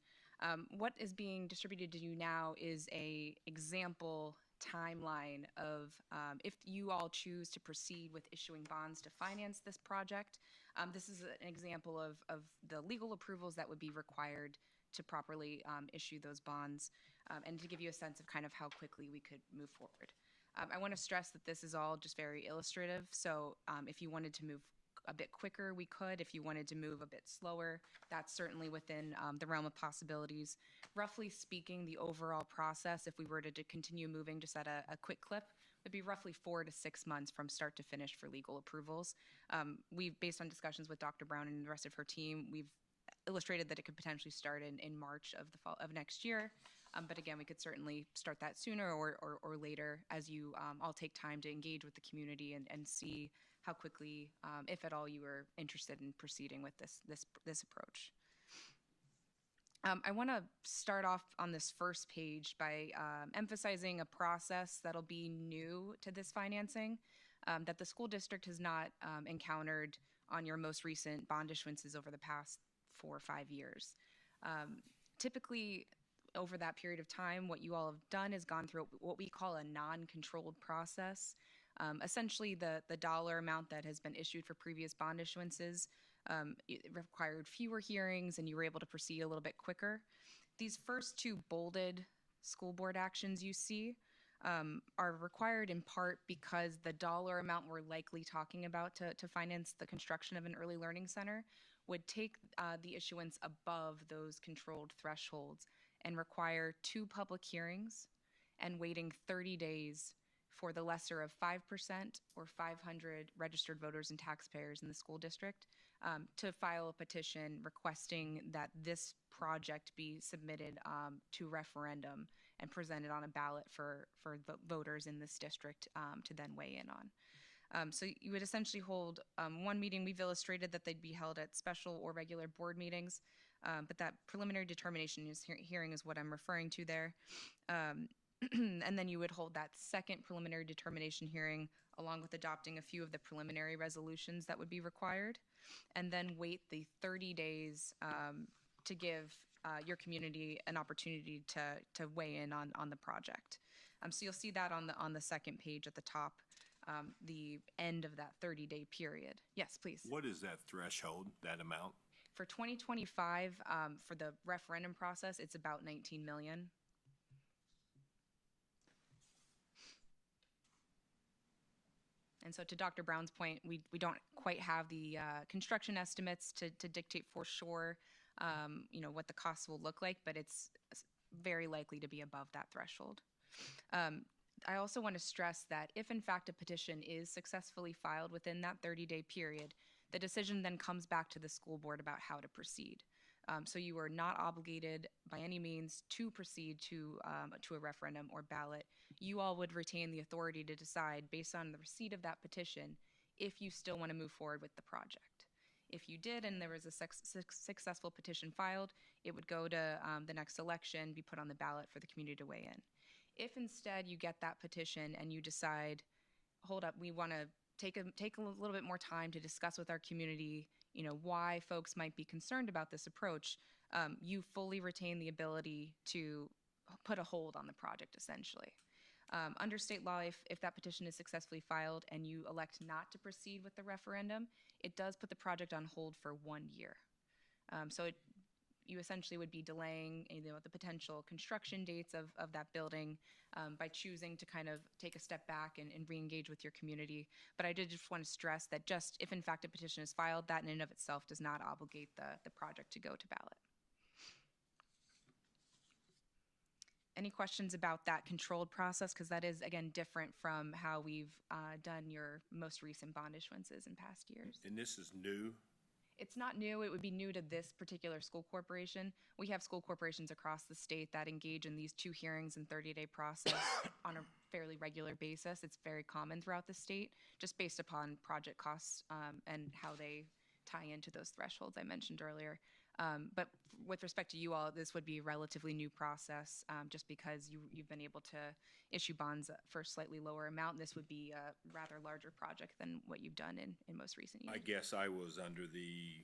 Speaker 8: What is being distributed to you now is a example timeline of if you all choose to proceed with issuing bonds to finance this project. This is an example of the legal approvals that would be required to properly issue those bonds, and to give you a sense of kind of how quickly we could move forward. I want to stress that this is all just very illustrative, so if you wanted to move a bit quicker, we could. If you wanted to move a bit slower, that's certainly within the realm of possibilities. Roughly speaking, the overall process, if we were to continue moving just at a quick clip, it'd be roughly 4 to 6 months from start to finish for legal approvals. We've, based on discussions with Dr. Brown and the rest of her team, we've illustrated that it could potentially start in March of the fall of next year. But again, we could certainly start that sooner or later as you all take time to engage with the community and see how quickly, if at all, you are interested in proceeding with this approach. I want to start off on this first page by emphasizing a process that'll be new to this financing that the school district has not encountered on your most recent bond issuances over the past 4 or 5 years. Typically, over that period of time, what you all have done is gone through what we call a non-controlled process. Essentially, the dollar amount that has been issued for previous bond issuances it required fewer hearings and you were able to proceed a little bit quicker. These first 2 bolded school board actions you see are required in part because the dollar amount we're likely talking about to finance the construction of an early learning center would take the issuance above those controlled thresholds and require 2 public hearings and waiting 30 days for the lesser of 5% or 500 registered voters and taxpayers in the school district to file a petition requesting that this project be submitted to referendum and presented on a ballot for the voters in this district to then weigh in on. So you would essentially hold one meeting. We've illustrated that they'd be held at special or regular board meetings, but that preliminary determination hearing is what I'm referring to there. And then you would hold that second preliminary determination hearing along with adopting a few of the preliminary resolutions that would be required, and then wait the 30 days to give your community an opportunity to weigh in on the project. So you'll see that on the second page at the top, the end of that 30-day period. Yes, please.
Speaker 6: What is that threshold, that amount?
Speaker 8: For 2025, for the referendum process, it's about 19 million. And so to Dr. Brown's point, we don't quite have the construction estimates to dictate for sure, what the costs will look like, but it's very likely to be above that threshold. I also want to stress that if in fact a petition is successfully filed within that 30-day period, the decision then comes back to the school board about how to proceed. So you are not obligated by any means to proceed to a referendum or ballot. You all would retain the authority to decide based on the receipt of that petition if you still want to move forward with the project. If you did and there was a successful petition filed, it would go to the next election, be put on the ballot for the community to weigh in. If instead you get that petition and you decide, hold up, we want to take a little bit more time to discuss with our community, why folks might be concerned about this approach, you fully retain the ability to put a hold on the project, essentially. Under state law, if that petition is successfully filed and you elect not to proceed with the referendum, it does put the project on hold for 1 year. So you essentially would be delaying the potential construction dates of that building by choosing to kind of take a step back and re-engage with your community. But I did just want to stress that just if in fact a petition is filed, that in and of itself does not obligate the project to go to ballot. Any questions about that controlled process? Because that is, again, different from how we've done your most recent bond issuances in past years.
Speaker 6: And this is new?
Speaker 8: It's not new. It would be new to this particular school corporation. We have school corporations across the state that engage in these 2 hearings and 30-day process on a fairly regular basis. It's very common throughout the state, just based upon project costs and how they tie into those thresholds I mentioned earlier. But with respect to you all, this would be a relatively new process just because you've been able to issue bonds for a slightly lower amount. This would be a rather larger project than what you've done in most recent years.
Speaker 6: I guess I was under the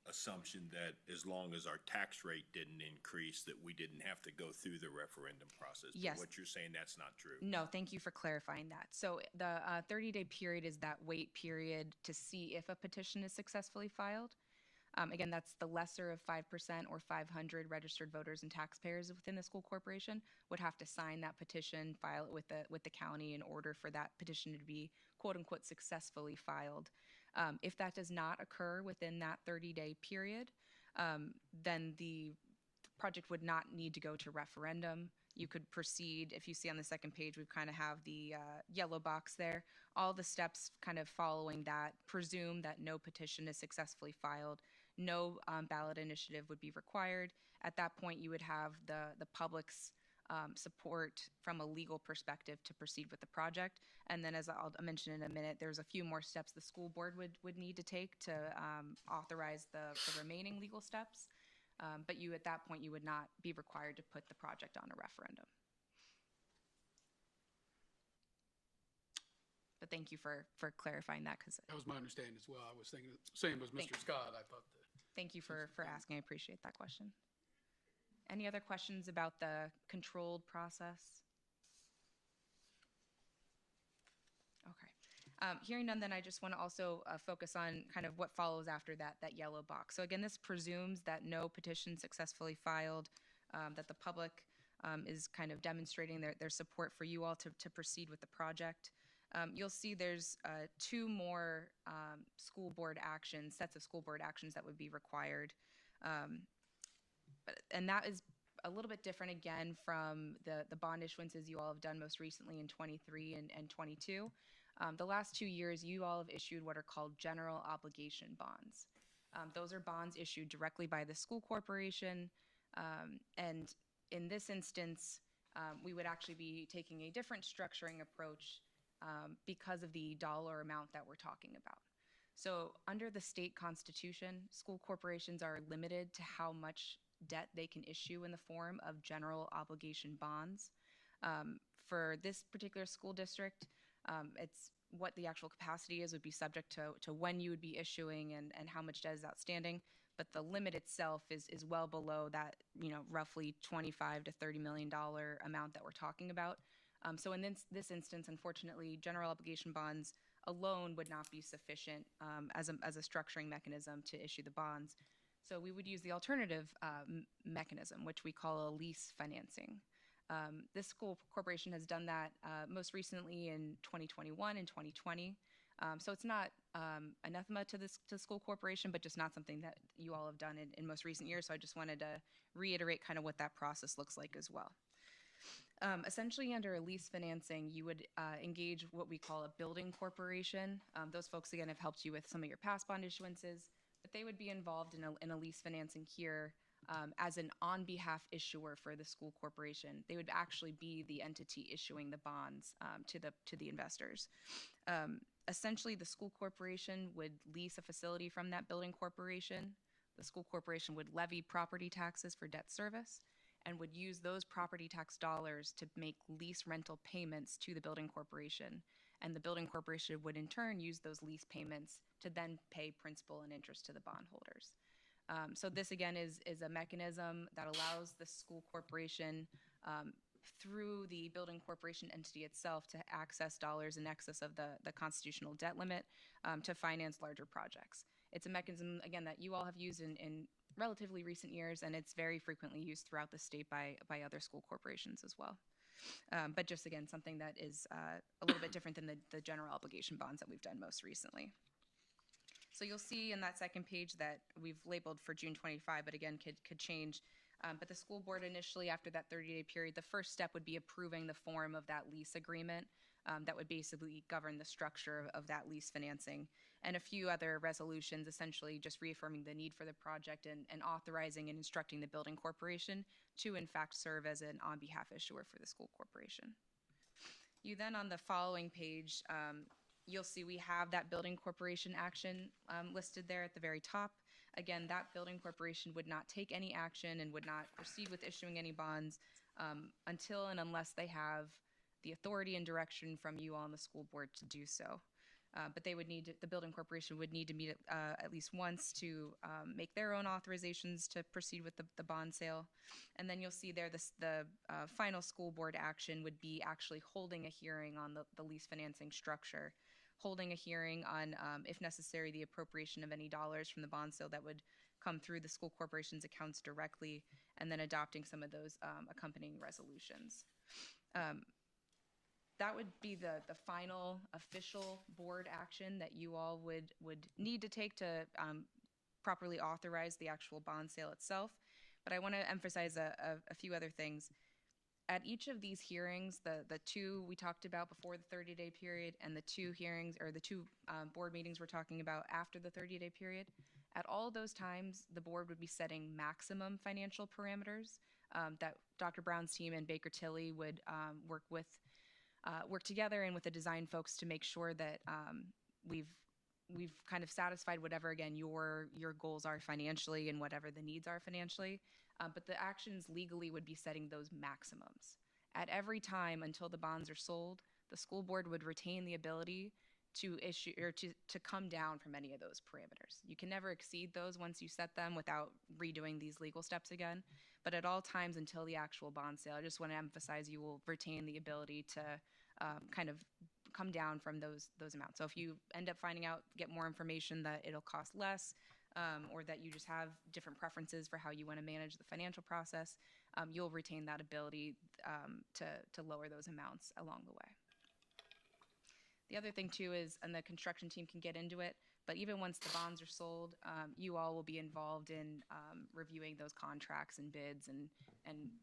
Speaker 6: assumption that as long as our tax rate didn't increase, that we didn't have to go through the referendum process.
Speaker 8: Yes.
Speaker 6: But what you're saying, that's not true.
Speaker 8: No, thank you for clarifying that. So the 30-day period is that wait period to see if a petition is successfully filed. Again, that's the lesser of 5% or 500 registered voters and taxpayers within the school corporation would have to sign that petition, file it with the county in order for that petition to be quote unquote successfully filed. If that does not occur within that 30-day period, then the project would not need to go to referendum. you could proceed. If you see on the second page, we kind of have the yellow box there. All the steps kind of following that presume that no petition is successfully filed, no ballot initiative would be required. At that point, you would have the public's support from a legal perspective to proceed with the project. And then, as I'll mention in a minute, there's a few more steps the school board would need to take to authorize the remaining legal steps. But at that point, you would not be required to put the project on a referendum. But thank you for clarifying that, because
Speaker 1: That was my understanding as well. I was thinking, same as
Speaker 8: Thank
Speaker 1: Mr. Scott, I thought that.
Speaker 8: thank you for asking. I appreciate that question. Any other questions about the controlled process? Okay. Hearing none, then I just want to also focus on kind of what follows after that yellow box. So again, this presumes that no petition successfully filed, that the public is kind of demonstrating their support for you all to proceed with the project. You'll see there's two more school board actions, sets of school board actions that would be required. And that is a little bit different again from the bond issuances you all have done most recently in 23 and 22. The last 2 years, you all have issued what are called general obligation bonds. Those are bonds issued directly by the school corporation. And in this instance, we would actually be taking a different structuring approach because of the dollar amount that we're talking about. So under the state constitution, school corporations are limited to how much debt they can issue in the form of general obligation bonds. For this particular school district, it's what the actual capacity is would be subject to when you would be issuing and how much debt is outstanding. But the limit itself is well below that, roughly $25 to $30 million amount that we're talking about. So in this instance, unfortunately, general obligation bonds alone would not be sufficient as a structuring mechanism to issue the bonds. So we would use the alternative mechanism, which we call a lease financing. This school corporation has done that most recently in 2021 and 2020. So it's not anathema to the school corporation, but just not something that you all have done in most recent years. So I just wanted to reiterate kind of what that process looks like as well. Essentially, under a lease financing, you would engage what we call a building corporation. Those folks, again, have helped you with some of your past bond issuances, but they would be involved in a lease financing here as an on-behalf issuer for the school corporation. They would actually be the entity issuing the bonds to the investors. Essentially, the school corporation would lease a facility from that building corporation. The school corporation would levy property taxes for debt service and would use those property tax dollars to make lease rental payments to the building corporation. And the building corporation would in turn use those lease payments to then pay principal and interest to the bondholders. So this again is a mechanism that allows the school corporation through the building corporation entity itself to access dollars in excess of the constitutional debt limit to finance larger projects. It's a mechanism, again, that you all have used in relatively recent years, and it's very frequently used throughout the state by other school corporations as well. But just, again, something that is a little bit different than the general obligation bonds that we've done most recently. So you'll see in that second page that we've labeled for June 25, but again, could change. But the school board initially, after that 30-day period, the first step would be approving the form of that lease agreement that would basically govern the structure of that lease financing, and a few other resolutions essentially just reaffirming the need for the project and authorizing and instructing the building corporation to in fact serve as an on-behalf issuer for the school corporation. You then, on the following page, you'll see we have that building corporation action listed there at the very top. Again, that building corporation would not take any action and would not proceed with issuing any bonds until and unless they have the authority and direction from you all on the school board to do so. But they would the building corporation would need to meet at least once to make their own authorizations to proceed with the bond sale. And then you'll see there the final school board action would be actually holding a hearing on the lease financing structure, holding a hearing on, if necessary, the appropriation of any dollars from the bond sale that would come through the school corporation's accounts directly, and then adopting some of those accompanying resolutions. That would be the final official board action that you all would need to take to properly authorize the actual bond sale itself. But I want to emphasize a few other things. at each of these hearings, the two we talked about before the 30-day period and the two hearings or the two board meetings we're talking about after the 30-day period, at all those times, the board would be setting maximum financial parameters that Dr. Brown's team and Baker Tilly would work together and with the design folks to make sure that we've kind of satisfied whatever, again, your goals are financially and whatever the needs are financially. But the actions legally would be setting those maximums. At every time until the bonds are sold, the school board would retain the ability to issue or to come down from any of those parameters. You can never exceed those once you set them without redoing these legal steps again. But at all times until the actual bond sale, I just want to emphasize you will retain the ability to kind of come down from those amounts. So if you end up finding out, get more information that it'll cost less, or that you just have different preferences for how you want to manage the financial process, you'll retain that ability to lower those amounts along the way. The other thing too is, and the construction team can get into it, but even once the bonds are sold, you all will be involved in reviewing those contracts and bids and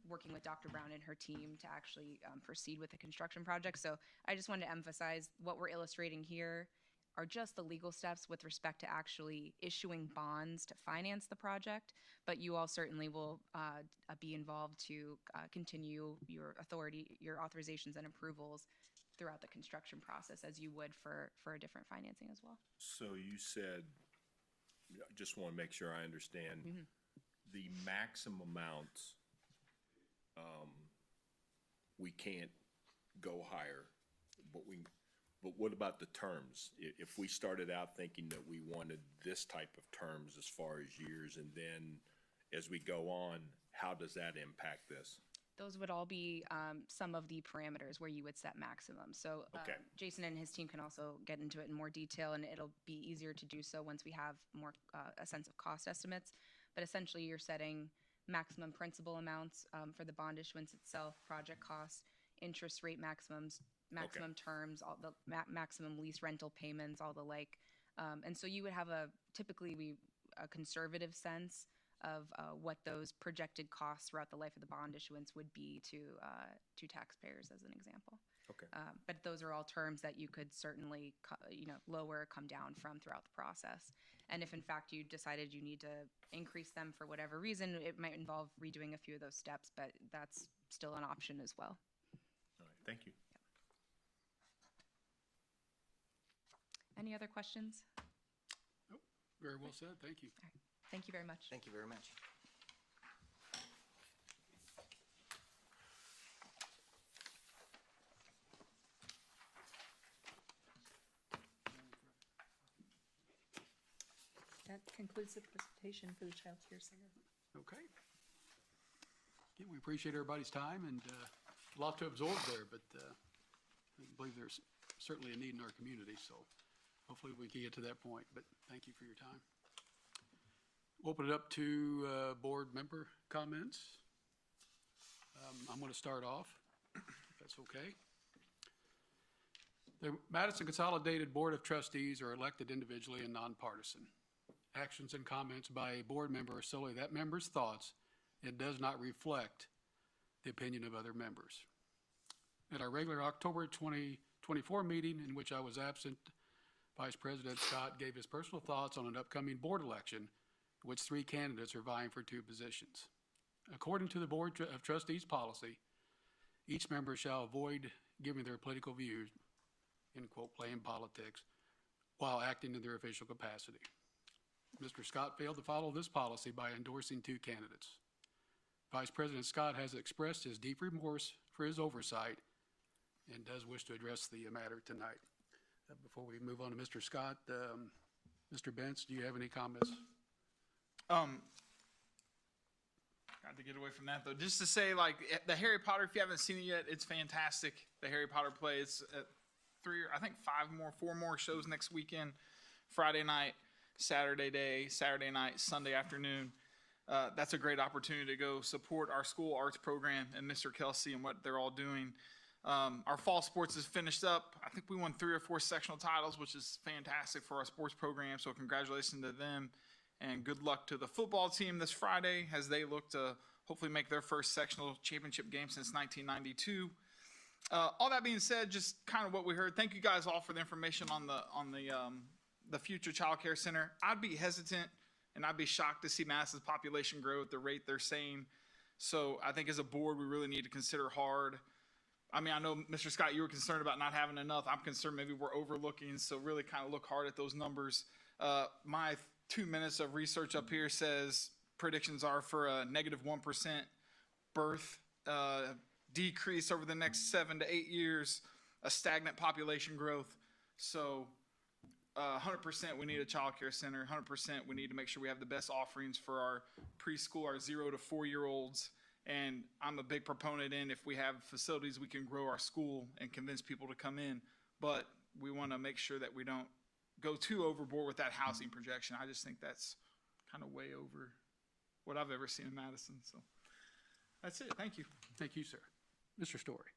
Speaker 8: working with Dr. Brown and her team to actually proceed with the construction project. So I just wanted to emphasize what we're illustrating here are just the legal steps with respect to actually issuing bonds to finance the project, but you all certainly will be involved to continue your authority, your authorizations and approvals throughout the construction process as you would for a different financing as well.
Speaker 6: So you said, I just want to make sure I understand, the maximum amounts, we can't go higher, but what about the terms? If we started out thinking that we wanted this type of terms as far as years, and then as we go on, how does that impact this?
Speaker 8: Those would all be some of the parameters where you would set maximum. So
Speaker 6: Okay.
Speaker 8: Jason and his team can also get into it in more detail, and it'll be easier to do so once we have more a sense of cost estimates. But essentially, you're setting maximum principal amounts for the bond issuance itself, project costs, interest rate maximums, maximum terms, all the maximum lease rental payments, all the like. And so you would have typically a conservative sense of what those projected costs throughout the life of the bond issuance would be to taxpayers, as an example.
Speaker 6: Okay.
Speaker 8: But those are all terms that you could certainly lower, come down from throughout the process. And if in fact you decided you need to increase them for whatever reason, it might involve redoing a few of those steps, but that's still an option as well.
Speaker 6: All right, thank you.
Speaker 8: Any other questions?
Speaker 1: Nope. Very well said. Thank you.
Speaker 8: All right. Thank you very much.
Speaker 2: Thank you very much.
Speaker 4: That concludes the presentation for the Child Care Center.
Speaker 1: Okay. Again, we appreciate everybody's time, and a lot to absorb there, but I believe there's certainly a need in our community, so hopefully we can get to that point, but thank you for your time. We'll open it up to board member comments. I'm going to start off, if that's okay. The Madison Consolidated Board of Trustees are elected individually and nonpartisan. Actions and comments by a board member are solely that member's thoughts and does not reflect the opinion of other members. At our regular October 2024 meeting, in which I was absent, Vice President Scott gave his personal thoughts on an upcoming board election, in which 3 candidates are vying for 2 positions. According to the Board of Trustees policy, each member shall avoid giving their political views, in quote, playing politics, while acting in their official capacity. Mr. Scott failed to follow this policy by endorsing 2 candidates. Vice President Scott has expressed his deep remorse for his oversight and does wish to address the matter tonight. Before we move on to Mr. Scott, Mr. Bentz, do you have any comments?
Speaker 9: Got to get away from that though. Just to say, like, the Harry Potter, if you haven't seen it yet, it's fantastic. The Harry Potter play. It's 4 more shows next weekend. Friday night, Saturday day, Saturday night, Sunday afternoon. That's a great opportunity to go support our school arts program and Mr. Kelsey and what they're all doing. Our fall sports is finished up. I think we won 3 or 4 sectional titles, which is fantastic for our sports program. So congratulations to them, and good luck to the football team this Friday as they look to hopefully make their first sectional championship game since 1992. All that being said, just kind of what we heard. Thank you guys all for the information on the future child care center. I'd be hesitant and I'd be shocked to see Madison's population grow at the rate they're saying. So I think as a board, we really need to consider hard. I mean, I know, Mr. Scott, you were concerned about not having enough. I'm concerned maybe we're overlooking, so really kind of look hard at those numbers. My 2 minutes of research up here says predictions are for a -1% birth decrease over the next 7 to 8 years, a stagnant population growth. So 100% we need a child care center. 100% we need to make sure we have the best offerings for our preschool, our 0 to 4-year-olds. And I'm a big proponent in if we have facilities, we can grow our school and convince people to come in. But we want to make sure that we don't go too overboard with that housing projection. I just think that's kind of way over what I've ever seen in Madison. So that's it. Thank you.
Speaker 1: Thank you, sir. Mr. Story.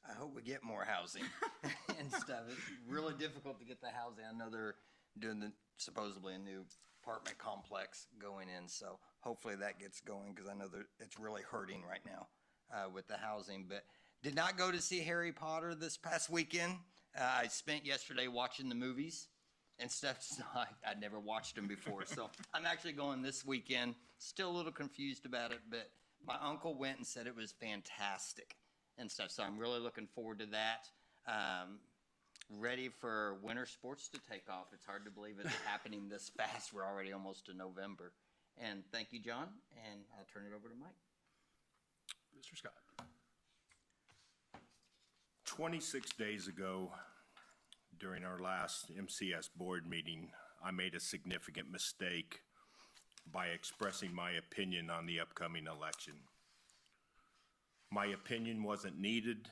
Speaker 2: I hope we get more housing and stuff. It's really difficult to get the housing. I know they're doing supposedly a new apartment complex going in, so hopefully that gets going because I know it's really hurting right now with the housing. But did not go to see Harry Potter this past weekend. I spent yesterday watching the movies and stuff. So I'd never watched them before, so I'm actually going this weekend. Still a little confused about it, but my uncle went and said it was fantastic and stuff. So I'm really looking forward to that. Ready for winter sports to take off. It's hard to believe it's happening this fast. We're already almost to November. And thank you, John, and I'll turn it over to Mike.
Speaker 1: Mr. Scott.
Speaker 6: 26 days ago, during our last MCS board meeting, I made a significant mistake by expressing my opinion on the upcoming election. My opinion wasn't needed,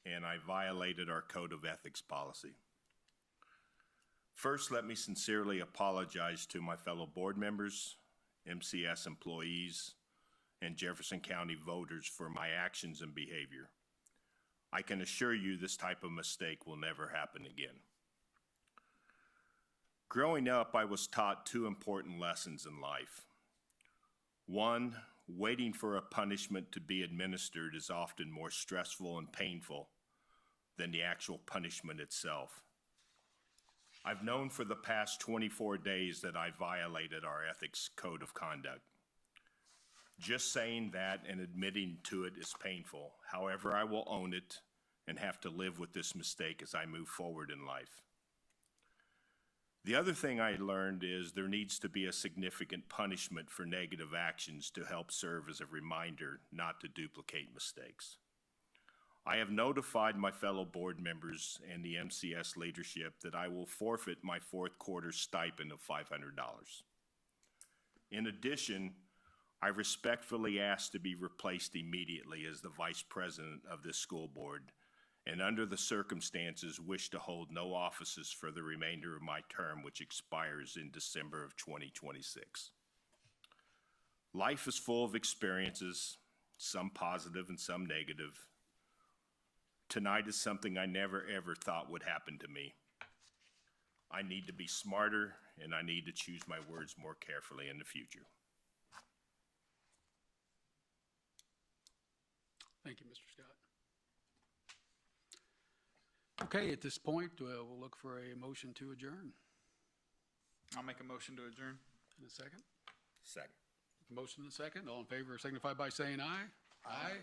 Speaker 6: and I violated our code of ethics policy. First, let me sincerely apologize to my fellow board members, MCS employees, and Jefferson County voters for my actions and behavior. I can assure you this type of mistake will never happen again. Growing up, I was taught two important lessons in life. One, waiting for a punishment to be administered is often more stressful and painful than the actual punishment itself. I've known for the past 24 days that I violated our ethics code of conduct. Just saying that and admitting to it is painful. However, I will own it and have to live with this mistake as I move forward in life. The other thing I learned is there needs to be a significant punishment for negative actions to help serve as a reminder not to duplicate mistakes. I have notified my fellow board members and the MCS leadership that I will forfeit my fourth quarter stipend of $500. In addition, I respectfully ask to be replaced immediately as the vice president of this school board, and under the circumstances wish to hold no offices for the remainder of my term, which expires in December of 2026. Life is full of experiences, some positive and some negative. Tonight is something I never ever thought would happen to me. I need to be smarter, and I need to choose my words more carefully in the future.
Speaker 1: Thank you, Mr. Scott. Okay, at this point, we'll look for a motion to adjourn.
Speaker 9: I'll make a motion to adjourn.
Speaker 1: In a second.
Speaker 6: Second.
Speaker 1: Motion and a second. All in favor signify by saying aye. Aye.